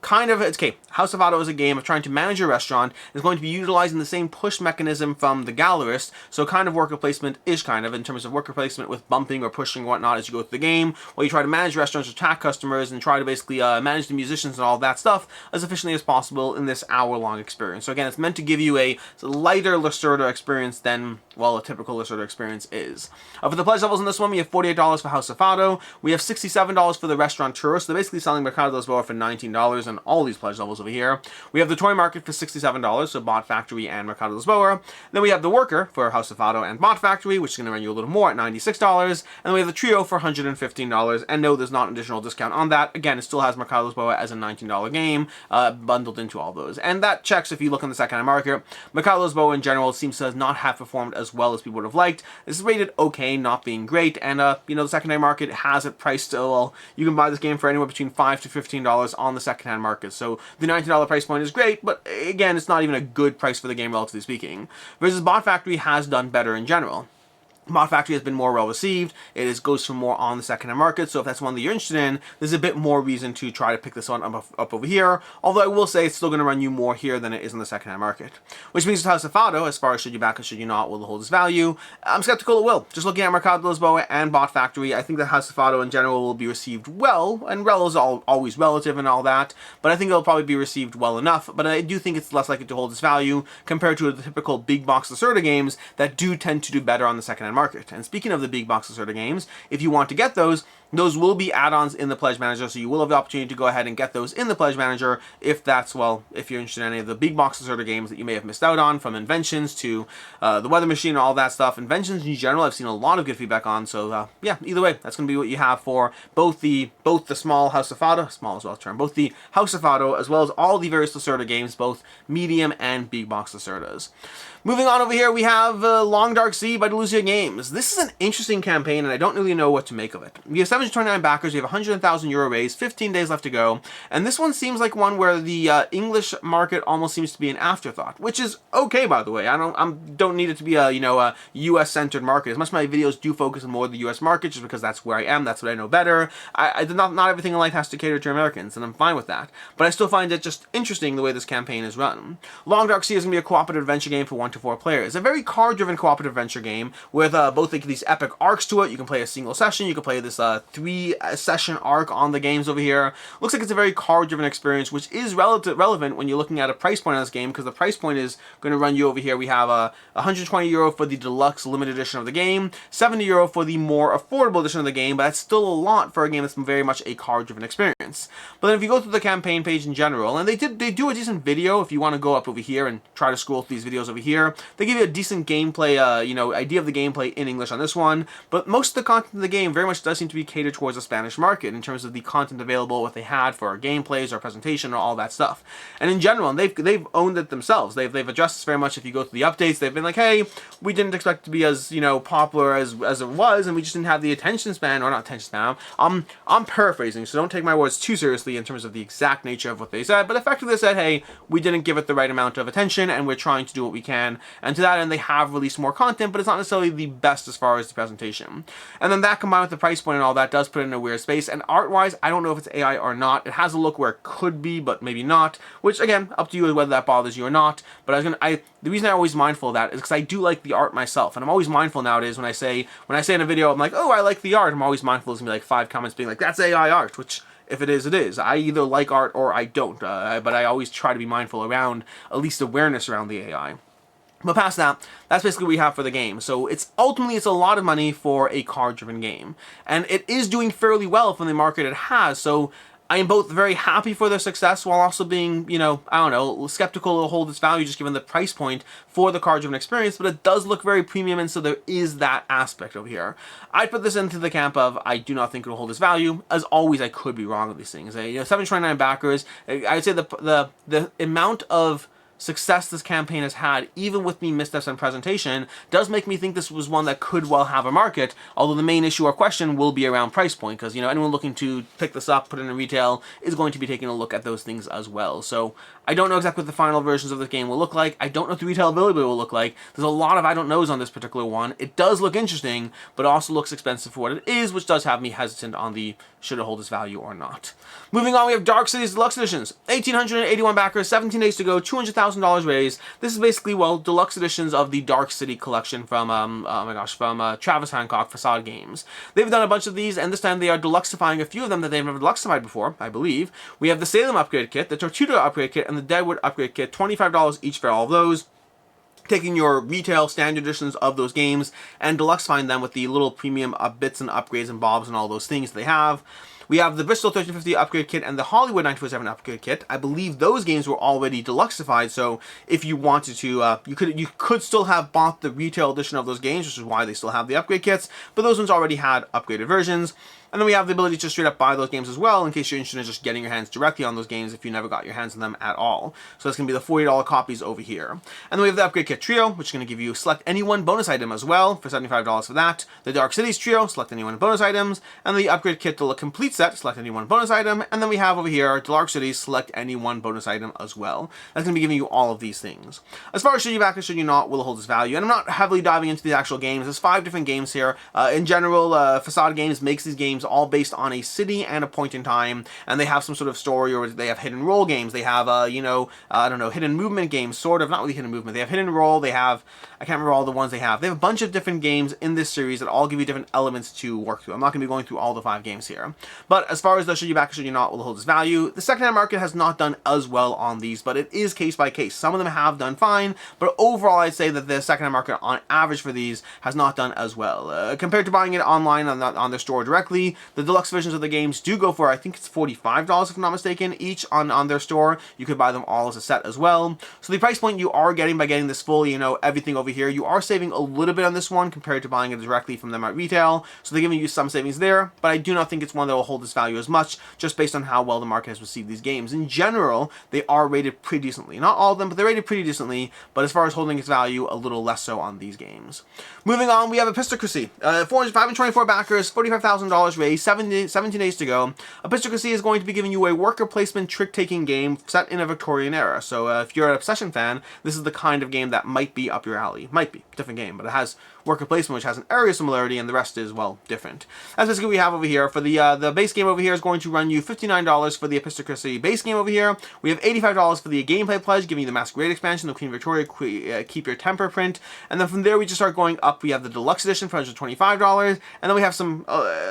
kind of, okay, House of Fado is a game of trying to manage a restaurant. It's going to be utilizing the same push mechanism from the Gallerist, so kind of worker placement-ish kind of, in terms of worker placement with bumping or pushing and whatnot as you go through the game, while you try to manage restaurants, attack customers, and try to basically manage the musicians and all that stuff as efficiently as possible in this hour-long experience. So again, it's meant to give you a lighter Lacerda experience than, well, a typical Lacerda experience is. For the pledge levels in this one, we have $48 for House of Fado, we have $67 for the Restaurateur, so they're basically selling Mercado de Lisboa for $19, and all these pledge levels over here. We have the Toy Market for $67, so Bot Factory and Mercado de Lisboa. Then we have the Worker for House of Fado and Bot Factory, which is going to run you a little more at $96. And then we have the Trio for $115, and no, there's not an additional discount on that. Again, it still has Mercado de Lisboa as a $19 game, bundled into all those. And that checks if you look on the second-hand market. Mercado de Lisboa in general seems to not have performed as well as people would have liked. This is rated okay, not being great, and you know, the second-hand market has it priced, well, you can buy this game for anywhere between $5 to $15 on the second-hand market. So the $19 price point is great, but again, it's not even a good price for the game, relatively speaking. Versus Bot Factory has done better in general. Bot Factory has been more well received. It goes for more on the second-hand market, so if that's one that you're interested in, there's a bit more reason to try to pick this one up over here, although I will say it's still going to run you more here than it is in the second-hand market. Which means with House of Fado, as far as should you back or should you not, will it hold its value? I'm skeptical it will. Just looking at Mercado de Lisboa and Bot Factory, I think that House of Fado in general will be received well, and rel is always relative and all that, but I think it'll probably be received well enough, but I do think it's less likely to hold its value compared to the typical big box Lacerda games that do tend to do better on the second-hand market. And speaking of the big box Lacerda games, if you want to get those, Those will be add-ons in the Pledge Manager, so you will have the opportunity to go ahead and get those in the Pledge Manager if that's, well, if you're interested in any of the big box Lacerda games that you may have missed out on, from Inventions to the Weather Machine and all that stuff. Inventions in general, I've seen a lot of good feedback on, so yeah, either way, that's going to be what you have for both the small House of Fado, small as well term, both the House of Fado as well as all the various Lacerda games, both medium and big box Lacerdas. Moving on over here, we have Long Dark Sea by Deluxe Games. This is an interesting campaign, and I don't really know what to make of it. We have 729 backers, we have 100,000 euro raised, 15 days left to go, and this one seems like one where the English market almost seems to be an afterthought, which is okay, by the way. I don't need it to be a US-centered market. As much as my videos do focus on more the US market, just because that's where I am, that's what I know better. Not everything in life has to cater to Americans, and I'm fine with that. But I still find it just interesting the way this campaign is run. Long Dark Sea is going to be a cooperative adventure game for 1 to 4 players. A very card-driven cooperative adventure game with both these epic arcs to it. You can play a single session. You can play this 3-session arc on the games over here. Looks like it's a very card-driven experience, which is relevant when you're looking at a price point on this game, because the price point is going to run you over here. We have 120 euro for the deluxe limited edition of the game, 70 euro for the more affordable edition of the game, but that's still a lot for a game that's very much a card-driven experience. But then if you go through the campaign page in general, and they do a decent video if you want to go up over here and try to scroll through these videos over here. They give you a decent gameplay, idea of the gameplay in English on this one, but most of the content of the game very much does seem to be catered towards the Spanish market in terms of the content available, what they had for gameplays or presentation or all that stuff. And in general, and they've owned it themselves. They've addressed this very much. If you go through the updates, they've been like, hey, we didn't expect it to be as popular as it was, and we just didn't have the attention span, or not attention span. I'm paraphrasing, so don't take my words too seriously in terms of the exact nature of what they said, but effectively they said, hey, we didn't give it the right amount of attention, and we're trying to do what we can. And to that end, they have released more content, but it's not necessarily the best as far as the presentation. And then that combined with the price point and all that does put it in a weird space. And art-wise, I don't know if it's AI or not. It has a look where it could be, but maybe not. Which again, up to you whether that bothers you or not. But the reason I'm always mindful of that is because I do like the art myself, and I'm always mindful nowadays when I say in a video, I'm like, oh, I like the art. I'm always mindful there's gonna be like 5 comments being like, that's AI art, which. If it is, it is. I either like art or I don't, but I always try to be mindful around at least awareness around the AI. But past that, that's basically what we have for the game. So it's ultimately a lot of money for a card-driven game, and it is doing fairly well from the market it has. So I am both very happy for their success while also being, skeptical it'll hold its value just given the price point for the card-driven experience, but it does look very premium, and so there is that aspect over here. I'd put this into the camp of, I do not think it'll hold its value. As always, I could be wrong with these things. 729 backers, I'd say the amount of success this campaign has had, even with me missteps on presentation, does make me think this was one that could well have a market, although the main issue or question will be around price point, because anyone looking to pick this up, put it in retail, is going to be taking a look at those things as well. So I don't know exactly what the final versions of the game will look like. I don't know what the retail availability will look like. There's a lot of I don't knows on this particular one. It does look interesting, but also looks expensive for what it is, which does have me hesitant on the should it hold its value or not. Moving on, we have Dark Cities Deluxe Editions. 1,881 backers, 17 days to go, $200,000 raised. This is basically, deluxe editions of the Dark City collection from, Travis Hancock Facade Games. They've done a bunch of these, and this time they are deluxifying a few of them that they've never deluxified before, I believe. We have the Salem Upgrade Kit, the Tortuga Upgrade Kit, and the Deadwood Upgrade Kit, $25 each for all of those. Taking your retail standard editions of those games and deluxifying them with the little premium bits and upgrades and bobs and all those things they have. We have the Bristol 1350 Upgrade Kit and the Hollywood 927 Upgrade Kit. I believe those games were already deluxified, so if you wanted to, you could still have bought the retail edition of those games, which is why they still have the upgrade kits, but those ones already had upgraded versions. And then we have the ability to straight up buy those games as well, in case you're interested in just getting your hands directly on those games if you never got your hands on them at all. So that's going to be the $40 copies over here. And then we have the Upgrade Kit Trio, which is going to give you select any one bonus item as well, for $75 for that. The Dark Cities Trio, select any one bonus items. And the Upgrade Kit to the Complete Set, select any one bonus item. And then we have over here, Dark Cities, select any one bonus item as well. That's going to be giving you all of these things. As far as should you back and should you not, will it hold its value? And I'm not heavily diving into the actual games. There's 5 different games here. In general, Facade Games makes these games all based on a city and a point in time, and they have some sort of story, or they have hidden role games, they have hidden movement games, sort of, not really hidden movement, they have hidden role, they have, I can't remember all the ones they have a bunch of different games in this series that all give you different elements to work through. I'm not going to be going through all the 5 games here, but as far as the should you back or should you not will hold its value, the secondhand market has not done as well on these, but it is case by case. Some of them have done fine, but overall I'd say that the secondhand market on average for these has not done as well. Compared to buying it online on their store directly, The deluxe versions of the games do go for, I think it's $45 if I'm not mistaken, each on their store. You could buy them all as a set as well. So the price point you are getting by getting this full, everything over here, you are saving a little bit on this one compared to buying it directly from them at retail. So they're giving you some savings there, but I do not think it's one that will hold its value as much, just based on how well the market has received these games. In general, they are rated pretty decently. Not all of them, but they're rated pretty decently, but as far as holding its value, a little less so on these games. Moving on, we have Apistocracy. 524 backers, $45,000 raised, 17 days to go. Apistocracy is going to be giving you a worker placement trick-taking game set in a Victorian era. So if you're an Obsession fan, this is the kind of game that might be up your alley. Might be. Different game, but it has worker placement, which has an area similarity, and the rest is, well, different. That's basically what we have over here. For the base game over here is going to run you $59 for the Apistocracy base game over here. We have $85 for the gameplay pledge, giving you the Masquerade expansion, the Queen Victoria Keep Your Temper print, and then from there we just start going up. We have the Deluxe edition for $125, and then we have some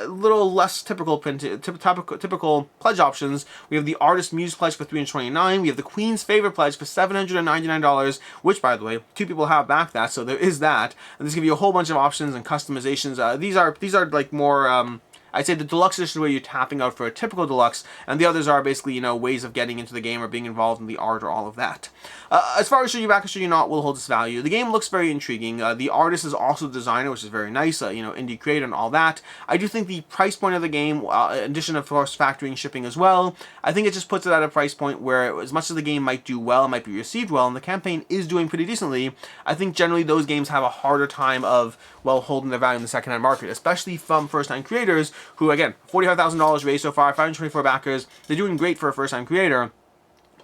little less typical pledge options. We have the Artist Muse pledge for $329. We have the Queen's Favorite pledge for $799, which, by the way, 2 people have backed that, so there is that. And this gives you a whole bunch of options and customizations. These are like more I'd say the Deluxe edition where you're tapping out for a typical Deluxe, and the others are basically, ways of getting into the game or being involved in the art or all of that. As far as should you back or should you not will hold its value. The game looks very intriguing. The artist is also the designer, which is very nice, indie creator and all that. I do think the price point of the game, in addition of course factoring shipping as well, I think it just puts it at a price point where as much as the game might do well, might be received well, and the campaign is doing pretty decently, I think generally those games have a harder time of, well, holding their value in the secondhand market, especially from first-time creators who, again, $45,000 raised so far, 524 backers. They're doing great for a first-time creator,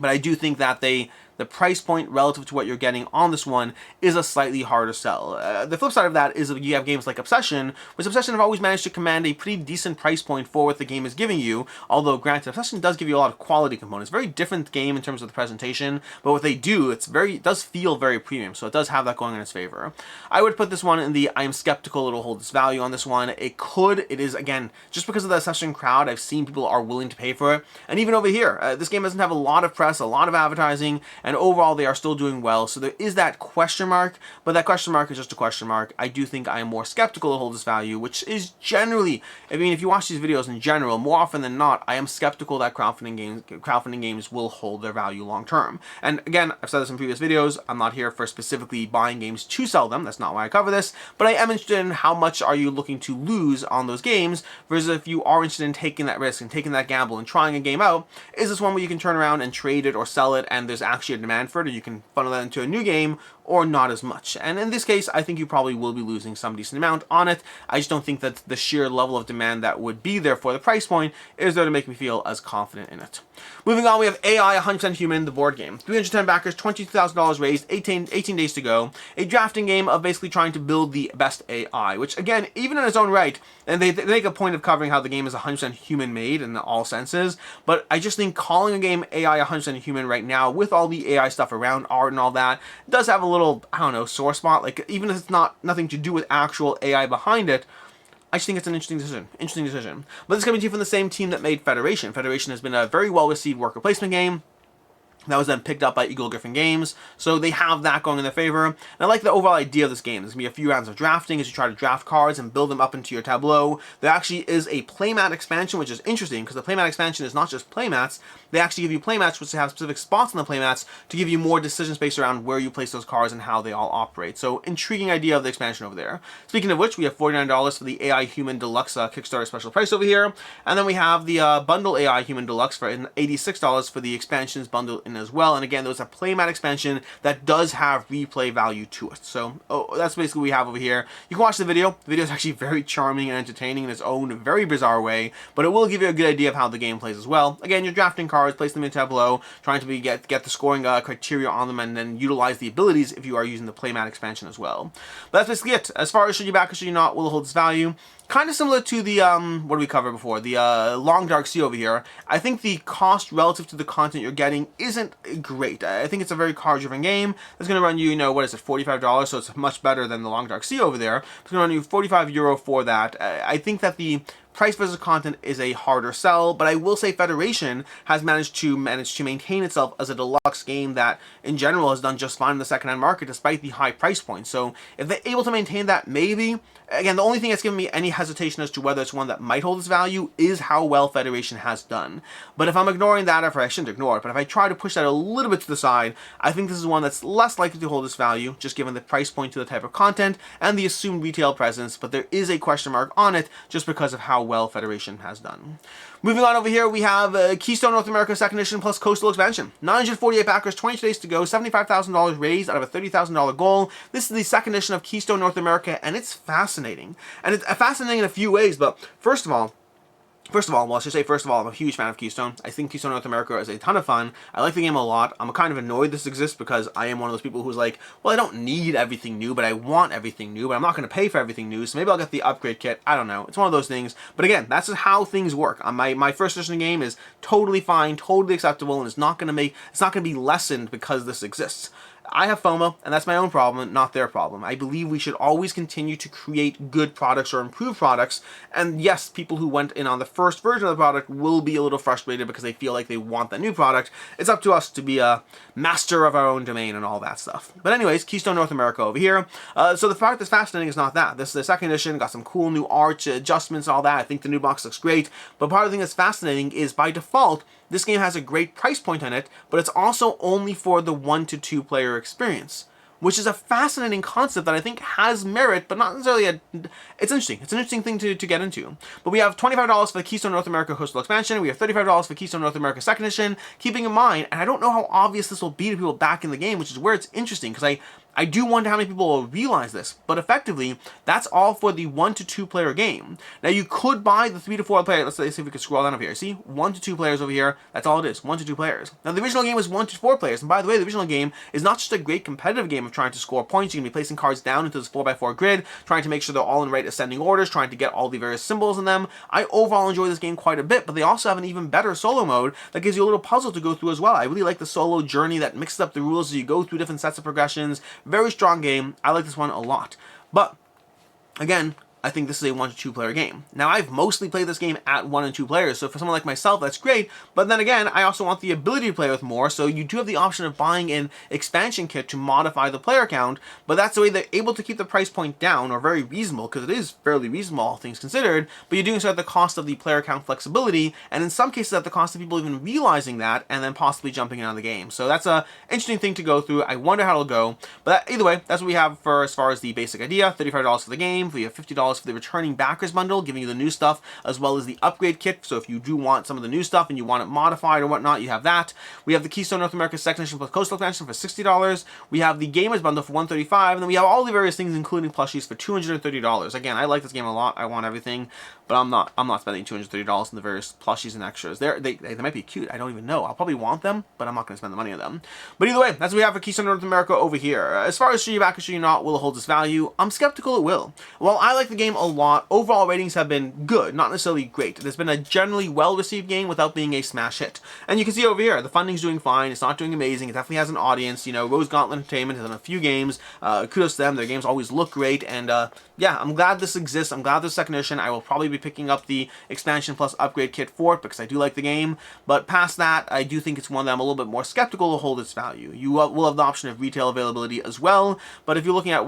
but I do think that the price point relative to what you're getting on this one is a slightly harder sell. The flip side of that is you have games like Obsession, which Obsession have always managed to command a pretty decent price point for what the game is giving you, although granted, Obsession does give you a lot of quality components. Very different game in terms of the presentation, but what they do, it does feel very premium, so it does have that going in its favor. I would put this one in the I am skeptical it'll hold its value on this one. It is, again, just because of the Obsession crowd, I've seen people are willing to pay for it, and even over here, this game doesn't have a lot of press, a lot of advertising, and overall they are still doing well, so there is that question mark, but that question mark is just a question mark. I do think I am more skeptical to hold this value, which is generally, if you watch these videos in general, more often than not, I am skeptical that crowdfunding games will hold their value long term. And again, I've said this in previous videos, I'm not here for specifically buying games to sell them, that's not why I cover this, but I am interested in how much are you looking to lose on those games, versus if you are interested in taking that risk and taking that gamble and trying a game out, is this one where you can turn around and trade it or sell it and there's actually a demand for it, or you can funnel that into a new game, or not as much. And in this case, I think you probably will be losing some decent amount on it. I just don't think that the sheer level of demand that would be there for the price point is there to make me feel as confident in it. Moving on, we have AI 100% Human, the board game. 310 backers, $22,000 raised, 18 days to go. A drafting game of basically trying to build the best AI, which again, even in its own right, and they make a point of covering how the game is 100% human made in all senses, but I just think calling a game AI 100% human right now, with all the AI stuff around art and all that, does have a little, I don't know, sore spot. Like, even if it's nothing to do with actual AI behind it, I just think it's an interesting decision. But this is coming to you from the same team that made Federation. Federation has been a very well-received worker placement game that was then picked up by Eagle Griffin Games, so they have that going in their favor. And I like the overall idea of this game. There's going to be a few rounds of drafting as you try to draft cards and build them up into your tableau. There actually is a playmat expansion, which is interesting, because the playmat expansion is not just playmats. They actually give you playmats which have specific spots on the playmats to give you more decision space around where you place those cards and how they all operate. So, intriguing idea of the expansion over there. Speaking of which, we have $49 for the AI Human Deluxe Kickstarter special price over here. And then we have the Bundle AI Human Deluxe for $86 for the expansions bundle in as well. And again, there's a playmat expansion that does have replay value to it. So that's basically what we have over here. You can watch the video. The video is actually very charming and entertaining in its own very bizarre way, but it will give you a good idea of how the game plays as well. Again, you're drafting cards, place them in a tableau, trying to get the scoring criteria on them, and then utilize the abilities if you are using the playmat expansion as well. But that's basically it. As far as should you back or should you not, will it hold its value? Kind of similar to the, what did we cover before? The Long Dark Sea over here. I think the cost relative to the content you're getting isn't great. I think it's a very card-driven game. It's going to run you, what is it, $45, so it's much better than the Long Dark Sea over there. It's going to run you €45 for that. I think that the price versus content is a harder sell, but I will say Federation has managed to maintain itself as a deluxe game that in general has done just fine in the secondhand market despite the high price point. So if they're able to maintain that, maybe. Again, the only thing that's given me any hesitation as to whether it's one that might hold its value is how well Federation has done. But if I'm ignoring that, or I shouldn't ignore it, but if I try to push that a little bit to the side, I think this is one that's less likely to hold its value, just given the price point to the type of content and the assumed retail presence, but there is a question mark on it just because of how well Federation has done. Moving on over here, we have Keystone North America 2nd Edition plus Coastal Expansion. 948 backers, 22 days to go, $75,000 raised out of a $30,000 goal. This is the 2nd edition of Keystone North America, and it's fascinating. And it's fascinating in a few ways, but first of all, well, I should say, first of all, I'm a huge fan of Keystone. I think Keystone North America is a ton of fun. I like the game a lot. I'm kind of annoyed this exists because I am one of those people who's like, well, I don't need everything new, but I want everything new, but I'm not going to pay for everything new, so maybe I'll get the upgrade kit. I don't know. It's one of those things. But again, that's just how things work. My first edition game is totally fine, totally acceptable, and it's not going to be lessened because this exists. I have FOMO, and that's my own problem, not their problem. I believe we should always continue to create good products or improve products, and yes, people who went in on the first version of the product will be a little frustrated because they feel like they want that new product. It's up to us to be a master of our own domain and all that stuff. But anyways, Keystone North America over here. So the part that's fascinating is not that. This is the 2nd edition, got some cool new art, adjustments, all that. I think the new box looks great, but part of the thing that's fascinating is by default, this game has a great price point on it, but it's also only for the 1 to 2 player experience, which is a fascinating concept that I think has merit, but not necessarily it's interesting. It's an interesting thing to get into. But we have $25 for the Keystone North America Coastal Expansion. We have $35 for Keystone North America 2nd Edition. Keeping in mind, and I don't know how obvious this will be to people back in the game, which is where it's interesting, because I do wonder how many people will realize this, but effectively, that's all for the 1 to 2 player game. Now, you could buy the 3 to 4 player. Let's see if we could scroll down over here. See? 1 to 2 players over here. That's all it is. 1 to 2 players. Now, the original game was 1 to 4 players, and by the way, the original game is not just a great competitive game of trying to score points. You can be placing cards down into this 4x4 grid, trying to make sure they're all in right ascending orders, trying to get all the various symbols in them. I overall enjoy this game quite a bit, but they also have an even better solo mode that gives you a little puzzle to go through as well. I really like the solo journey that mixes up the rules as you go through different sets of progressions. Very strong game. I like this one a lot. But again, I think this is a 1 to 2 player game. Now, I've mostly played this game at 1 and 2 players, so for someone like myself, that's great, but then again, I also want the ability to play with more, so you do have the option of buying an expansion kit to modify the player count, but that's the way they're able to keep the price point down, or very reasonable, because it is fairly reasonable, all things considered, but you're doing so at the cost of the player count flexibility, and in some cases at the cost of people even realizing that, and then possibly jumping in on the game. So that's an interesting thing to go through. I wonder how it'll go, but either way, that's what we have for as far as the basic idea. $35 for the game, we have $50 for the returning backers bundle, giving you the new stuff as well as the upgrade kit. So if you do want some of the new stuff and you want it modified or whatnot, you have that. We have the Keystone North America 2nd Edition plus Coastal Expansion for $60. We have the Gamers bundle for $135, and then we have all the various things, including plushies, for $230. Again, I like this game a lot. I want everything, but I'm not spending $230 on the various plushies and extras. They might be cute. I don't even know. I'll probably want them, but I'm not going to spend the money on them. But either way, that's what we have for Keystone North America over here. As far as should you back or should you not, will it hold its value? I'm skeptical it will. While I like the game a lot, overall ratings have been good, not necessarily great. It has been a generally well-received game without being a smash hit. And you can see over here, the funding's doing fine. It's not doing amazing. It definitely has an audience. You know, Rose Gauntlet Entertainment has done a few games. Kudos to them. Their games always look great. And yeah, I'm glad this exists. I'm glad there's 2nd edition. I will probably be picking up the expansion plus upgrade kit for it because I do like the game. But past that, I do think it's one that I'm a little bit more skeptical to hold its value. You will have the option of retail availability as well. But if you're looking at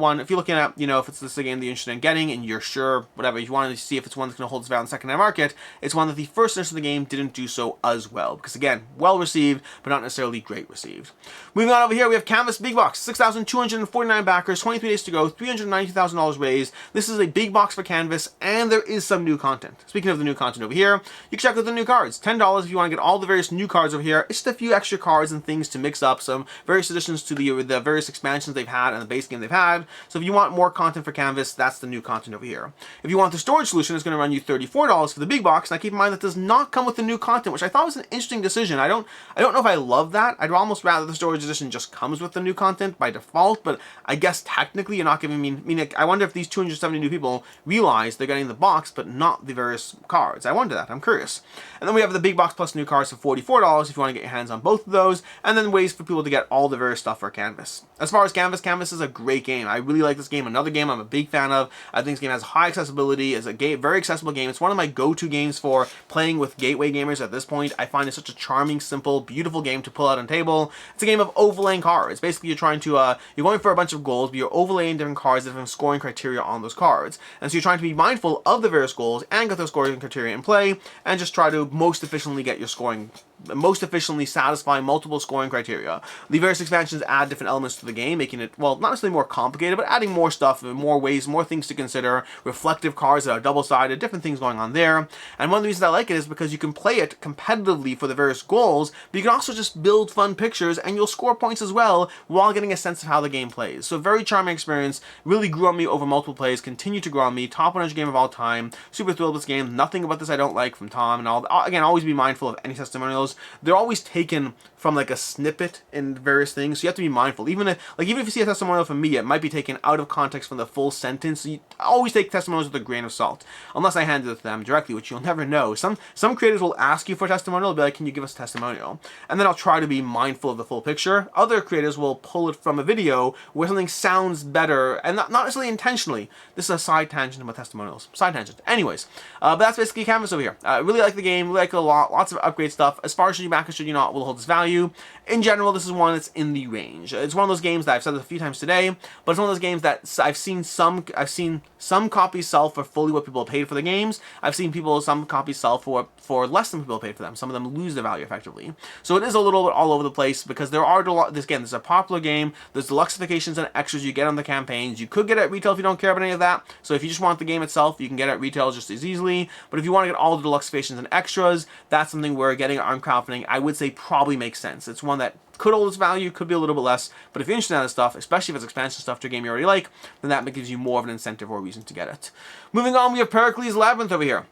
you know, if it's this game that you're interested in getting and you're sure, whatever, if you want to see if it's one that's going to hold its value in the secondary market, it's one that the first edition of the game didn't do so as well. Because again, well received, but not necessarily great received. Moving on over here, we have Canvas Big Box, 6,249 backers, 23 days to go, $392,000 raised. This is a big box for Canvas, and there is some new content. Speaking of the new content over here, you can check out the new cards. $10 if you want to get all the various new cards over here. It's just a few extra cards and things to mix up, some various additions to the various expansions they've had and the base game they've had. So if you want more content for Canvas, that's the new content over here. If you want the storage solution, it's going to run you $34 for the big box. Now keep in mind that does not come with the new content, which I thought was an interesting decision. I don't know if I love that. I'd almost rather the storage edition just comes with the new content by default, but I guess technically you're not giving me, I wonder if these $200 272 people realize they're getting the box, but not the various cards. I wonder that. I'm curious. And then we have the big box plus new cards for $44 if you want to get your hands on both of those, and then ways for people to get all the various stuff for Canvas. As far as Canvas is a great game. I really like this game. Another game I'm a big fan of. I think this game has high accessibility. It's a very accessible game. It's one of my go-to games for playing with gateway gamers at this point. I find it such a charming, simple, beautiful game to pull out on table. It's a game of overlaying cards. Basically, you're trying to, you're going for a bunch of goals, but you're overlaying different cards, different scoring criteria on those cards. And so you're trying to be mindful of the various goals and get those scoring criteria in play, and just try to most efficiently get your scoring, most efficiently satisfy multiple scoring criteria. The various expansions add different elements to the game, making it, well, not necessarily more complicated, but adding more stuff, more ways, more things to consider, reflective cards that are double-sided, different things going on there. And one of the reasons I like it is because you can play it competitively for the various goals, but you can also just build fun pictures, and you'll score points as well while getting a sense of how the game plays. So very charming experience, really grew on me over multiple plays, continue to grow on me, top 100 game of all time, super thrilled with this game, nothing about this I don't like from Tom, and all. Again, always be mindful of any testimonials. They're always taken from like a snippet in various things, so you have to be mindful. Even if you see a testimonial from me, it might be taken out of context from the full sentence. So you always take testimonials with a grain of salt, unless I hand it to them directly, which you'll never know. Some creators will ask you for a testimonial, they'll be like, can you give us a testimonial? And then I'll try to be mindful of the full picture. Other creators will pull it from a video where something sounds better, and not necessarily intentionally. This is a side tangent about testimonials. Side tangent. Anyways, but that's basically Canvas over here. I really like the game, really like it a lot, lots of upgrade stuff. As far as should you back it, should you not, will hold its value. In general, this is one that's in the range. It's one of those games that I've said this a few times today, but it's one of those games that I've seen some copies sell for fully what people paid for the games. I've seen some copies sell for less than people paid for them. Some of them lose their value effectively. So it is a little bit all over the place because there are, this is a popular game. There's deluxeifications and extras you get on the campaigns. You could get it at retail if you don't care about any of that. So if you just want the game itself, you can get it at retail just as easily. But if you want to get all the deluxeifications and extras, that's something where getting it on crowdfunding, I would say, probably makes sense. It's one that could hold its value, could be a little bit less, but if you're interested in that stuff, especially if it's expansion stuff to a game you already like, then that gives you more of an incentive or a reason to get it. Moving on, we have Pericles Labyrinth over here.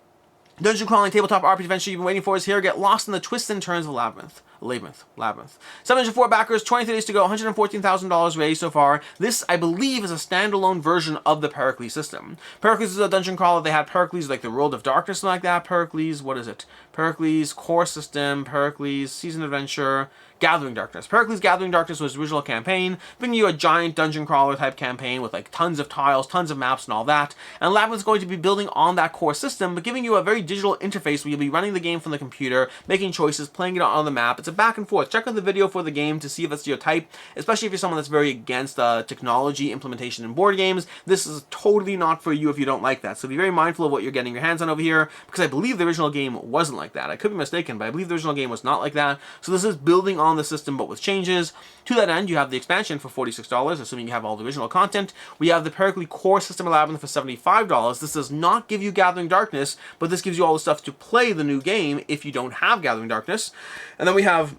Dungeon crawling tabletop RPG adventure you've been waiting for is here. Get lost in the twists and turns of Labyrinth. 704 backers, 23 days to go, $114,000 raised so far. This, I believe, is a standalone version of the Pericles system. Pericles is a dungeon crawler. They had Pericles like the World of Darkness, something like that. Pericles, what is it? Pericles Core System, Pericles Season Adventure, Gathering Darkness. Pericles Gathering Darkness was the original campaign, bringing you a giant dungeon crawler type campaign with like tons of tiles, tons of maps and all that. And Labyrinth is going to be building on that core system, but giving you a very digital interface where you'll be running the game from the computer, making choices, playing it on the map. It's a back and forth. Check out the video for the game to see if it's your type, especially if you're someone that's very against technology implementation in board games. This is totally not for you if you don't like that. So be very mindful of what you're getting your hands on over here, because I believe the original game wasn't like that. I could be mistaken, but I believe the original game was not like that. So this is building on the system, but with changes. To that end, you have the expansion for $46, assuming you have all the original content. We have the Pericle Core System Labyrinth for $75. This does not give you Gathering Darkness, but this gives you all the stuff to play the new game if you don't have Gathering Darkness. And then we have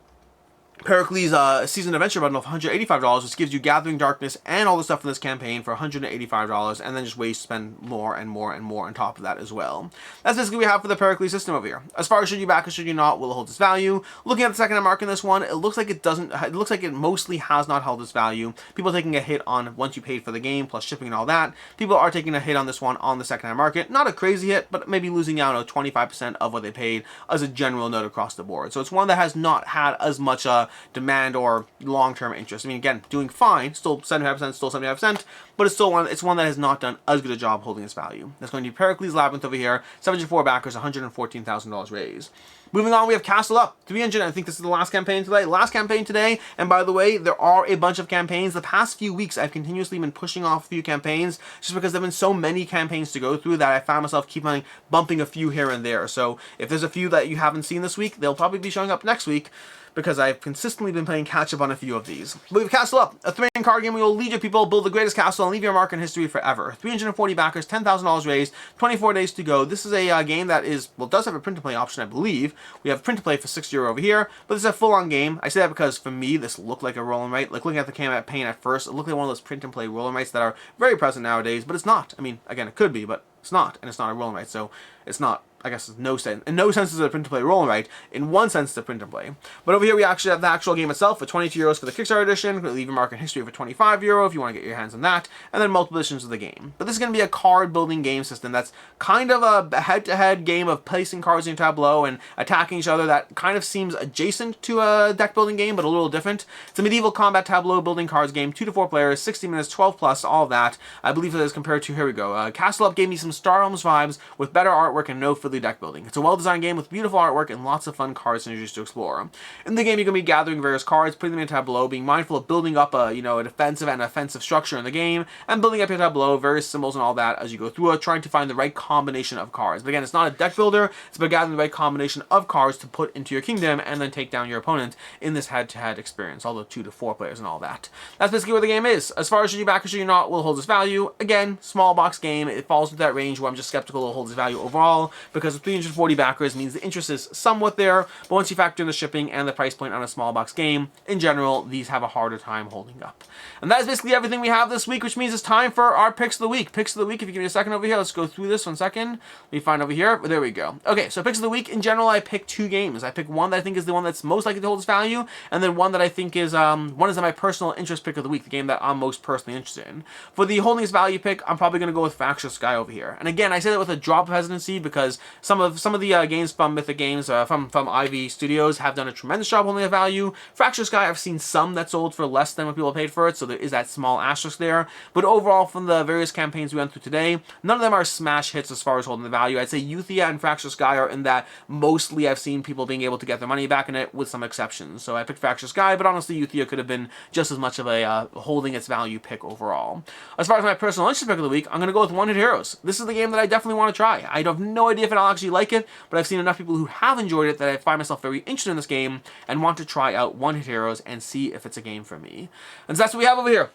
Pericles Season Adventure bundle of $185, which gives you Gathering Darkness and all the stuff in this campaign for $185, and then just ways to spend more and more and more on top of that as well. That's basically what we have for the Pericles system over here. As far as should you back or should you not, will it hold its value? Looking at the second mark in this one, it looks like it doesn't. It looks like it mostly has not held its value. People are taking a hit on once you paid for the game plus shipping and all that. People are taking a hit on this one on the second-hand market. Not a crazy hit, but maybe losing out 25% of what they paid as a general note across the board. So it's one that has not had as much demand or long-term interest. I mean, again, doing fine, still 75%, still 75%, but it's still one that has not done as good a job holding its value. That's going to be Pericles Labyrinth over here, 74 backers, $114,000 raised. Moving on, we have Castle Up, 300. I think this is the last campaign today. Last campaign today, and by the way, there are a bunch of campaigns. The past few weeks, I've continuously been pushing off a few campaigns just because there have been so many campaigns to go through that I found myself keep on bumping a few here and there. So if there's a few that you haven't seen this week, they'll probably be showing up next week, because I've consistently been playing catch-up on a few of these. But we have Castle Up, a 3-in card game where you'll lead your people, build the greatest castle, and leave your mark in history forever. 340 backers, $10,000 raised, 24 days to go. This is a game that does have a print-to-play option, I believe. We have print-to-play for €6 over here, but this is a full-on game. I say that because, for me, this looked like a roll and write. Like, looking at the campaign at first, it looked like one of those print-and-play roll and writes that are very present nowadays, but it's not. I mean, again, it could be, but it's not, and it's not a roll and write, so it's not I guess in no sense is it a print-to-play roll and write. In one sense, it's a print-and-play. But over here, we actually have the actual game itself for 22 euros for the Kickstarter edition. We'll leave a mark in history for 25 euro if you want to get your hands on that, and then multiple editions of the game. But this is going to be a card-building game system that's kind of a head-to-head game of placing cards in tableau and attacking each other that kind of seems adjacent to a deck-building game, but a little different. It's a medieval combat tableau building cards game, 2 to 4 players, 60 minutes, 12 plus, all of that. I believe it is compared to, here we go, Castle Up gave me some Star Realms vibes with better artwork and no fiddly deck building. It's a well-designed game with beautiful artwork and lots of fun card synergies to explore. In the game, you're going to be gathering various cards, putting them in a tableau, being mindful of building up a defensive and offensive structure in the game, and building up your tableau, various symbols and all that as you go through it, trying to find the right combination of cards. But again, it's not a deck builder, it's about gathering the right combination of cards to put into your kingdom and then take down your opponent in this head-to-head experience, although 2 to 4 players and all that. That's basically what the game is. As far as should you back or should you not, will hold its value. Again, small box game, it falls into that range where I'm just skeptical it'll hold its value overall, because with 340 backers means the interest is somewhat there, but once you factor in the shipping and the price point on a small box game, in general, these have a harder time holding up. And that is basically everything we have this week, which means it's time for our picks of the week. Picks of the week, if you give me a second over here, let's go through this 1 second. Let me find over here. There we go. Okay, so picks of the week, in general, I pick 2 games. I pick one that I think is the one that's most likely to hold its value, and then one that I think is my personal interest pick of the week, the game that I'm most personally interested in. For the holding its value pick, I'm probably going to go with Fractious Sky over here. And again, I say that with a drop of hesitancy because some of the games from Mythic Games, from Ivy Studios, have done a tremendous job holding the value. Fractious Sky, I've seen some that sold for less than what people paid for it, so there is that small asterisk there. But overall, from the various campaigns we went through today, none of them are smash hits as far as holding the value. I'd say Euthia and Fractious Sky are in that mostly I've seen people being able to get their money back in it, with some exceptions. So I picked Fractious Sky, but honestly, Euthia could have been just as much of a holding its value pick overall. As far as my personal interest pick of the week, I'm going to go with One Hit Heroes. This is the game that I definitely want to try. I have no idea if I'll actually like it, but I've seen enough people who have enjoyed it that I find myself very interested in this game and want to try out One Hit Heroes and see if it's a game for me. And so that's what we have over here.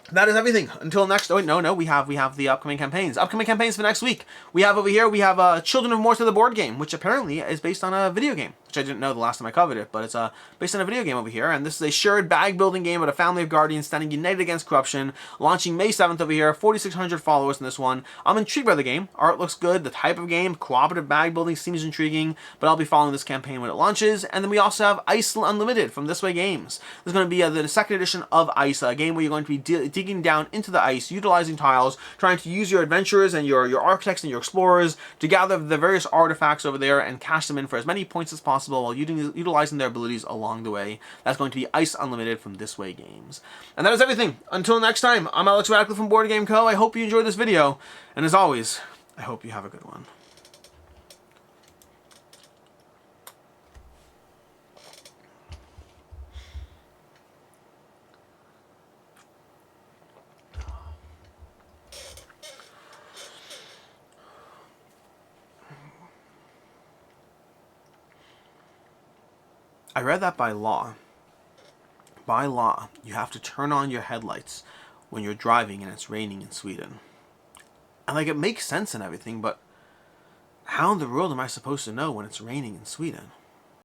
That is everything. Until next... Oh, wait, no. We have the upcoming campaigns. Upcoming campaigns for next week. We have over here, we have Children of Morta, the board game, which apparently is based on a video game, which I didn't know the last time I covered it, but it's based on a video game over here. And this is a shared bag building game with a family of guardians standing united against corruption, launching May 7th over here. 4,600 followers in this one. I'm intrigued by the game. Art looks good. The type of game, cooperative bag building, seems intriguing, but I'll be following this campaign when it launches. And then we also have Ice Unlimited from This Way Games. This is going to be the second edition of Ice, a game where you're going to be digging down into the ice, utilizing tiles, trying to use your adventurers and your architects and your explorers to gather the various artifacts over there and cash them in for as many points as possible while utilizing their abilities along the way. That's going to be Ice Unlimited from This Way Games. And that is everything. Until next time, I'm Alex Radcliffe from Board Game Co. I hope you enjoyed this video, and as always, I hope you have a good one. I read that by law, you have to turn on your headlights when you're driving and it's raining in Sweden. And like, it makes sense and everything, but how in the world am I supposed to know when it's raining in Sweden?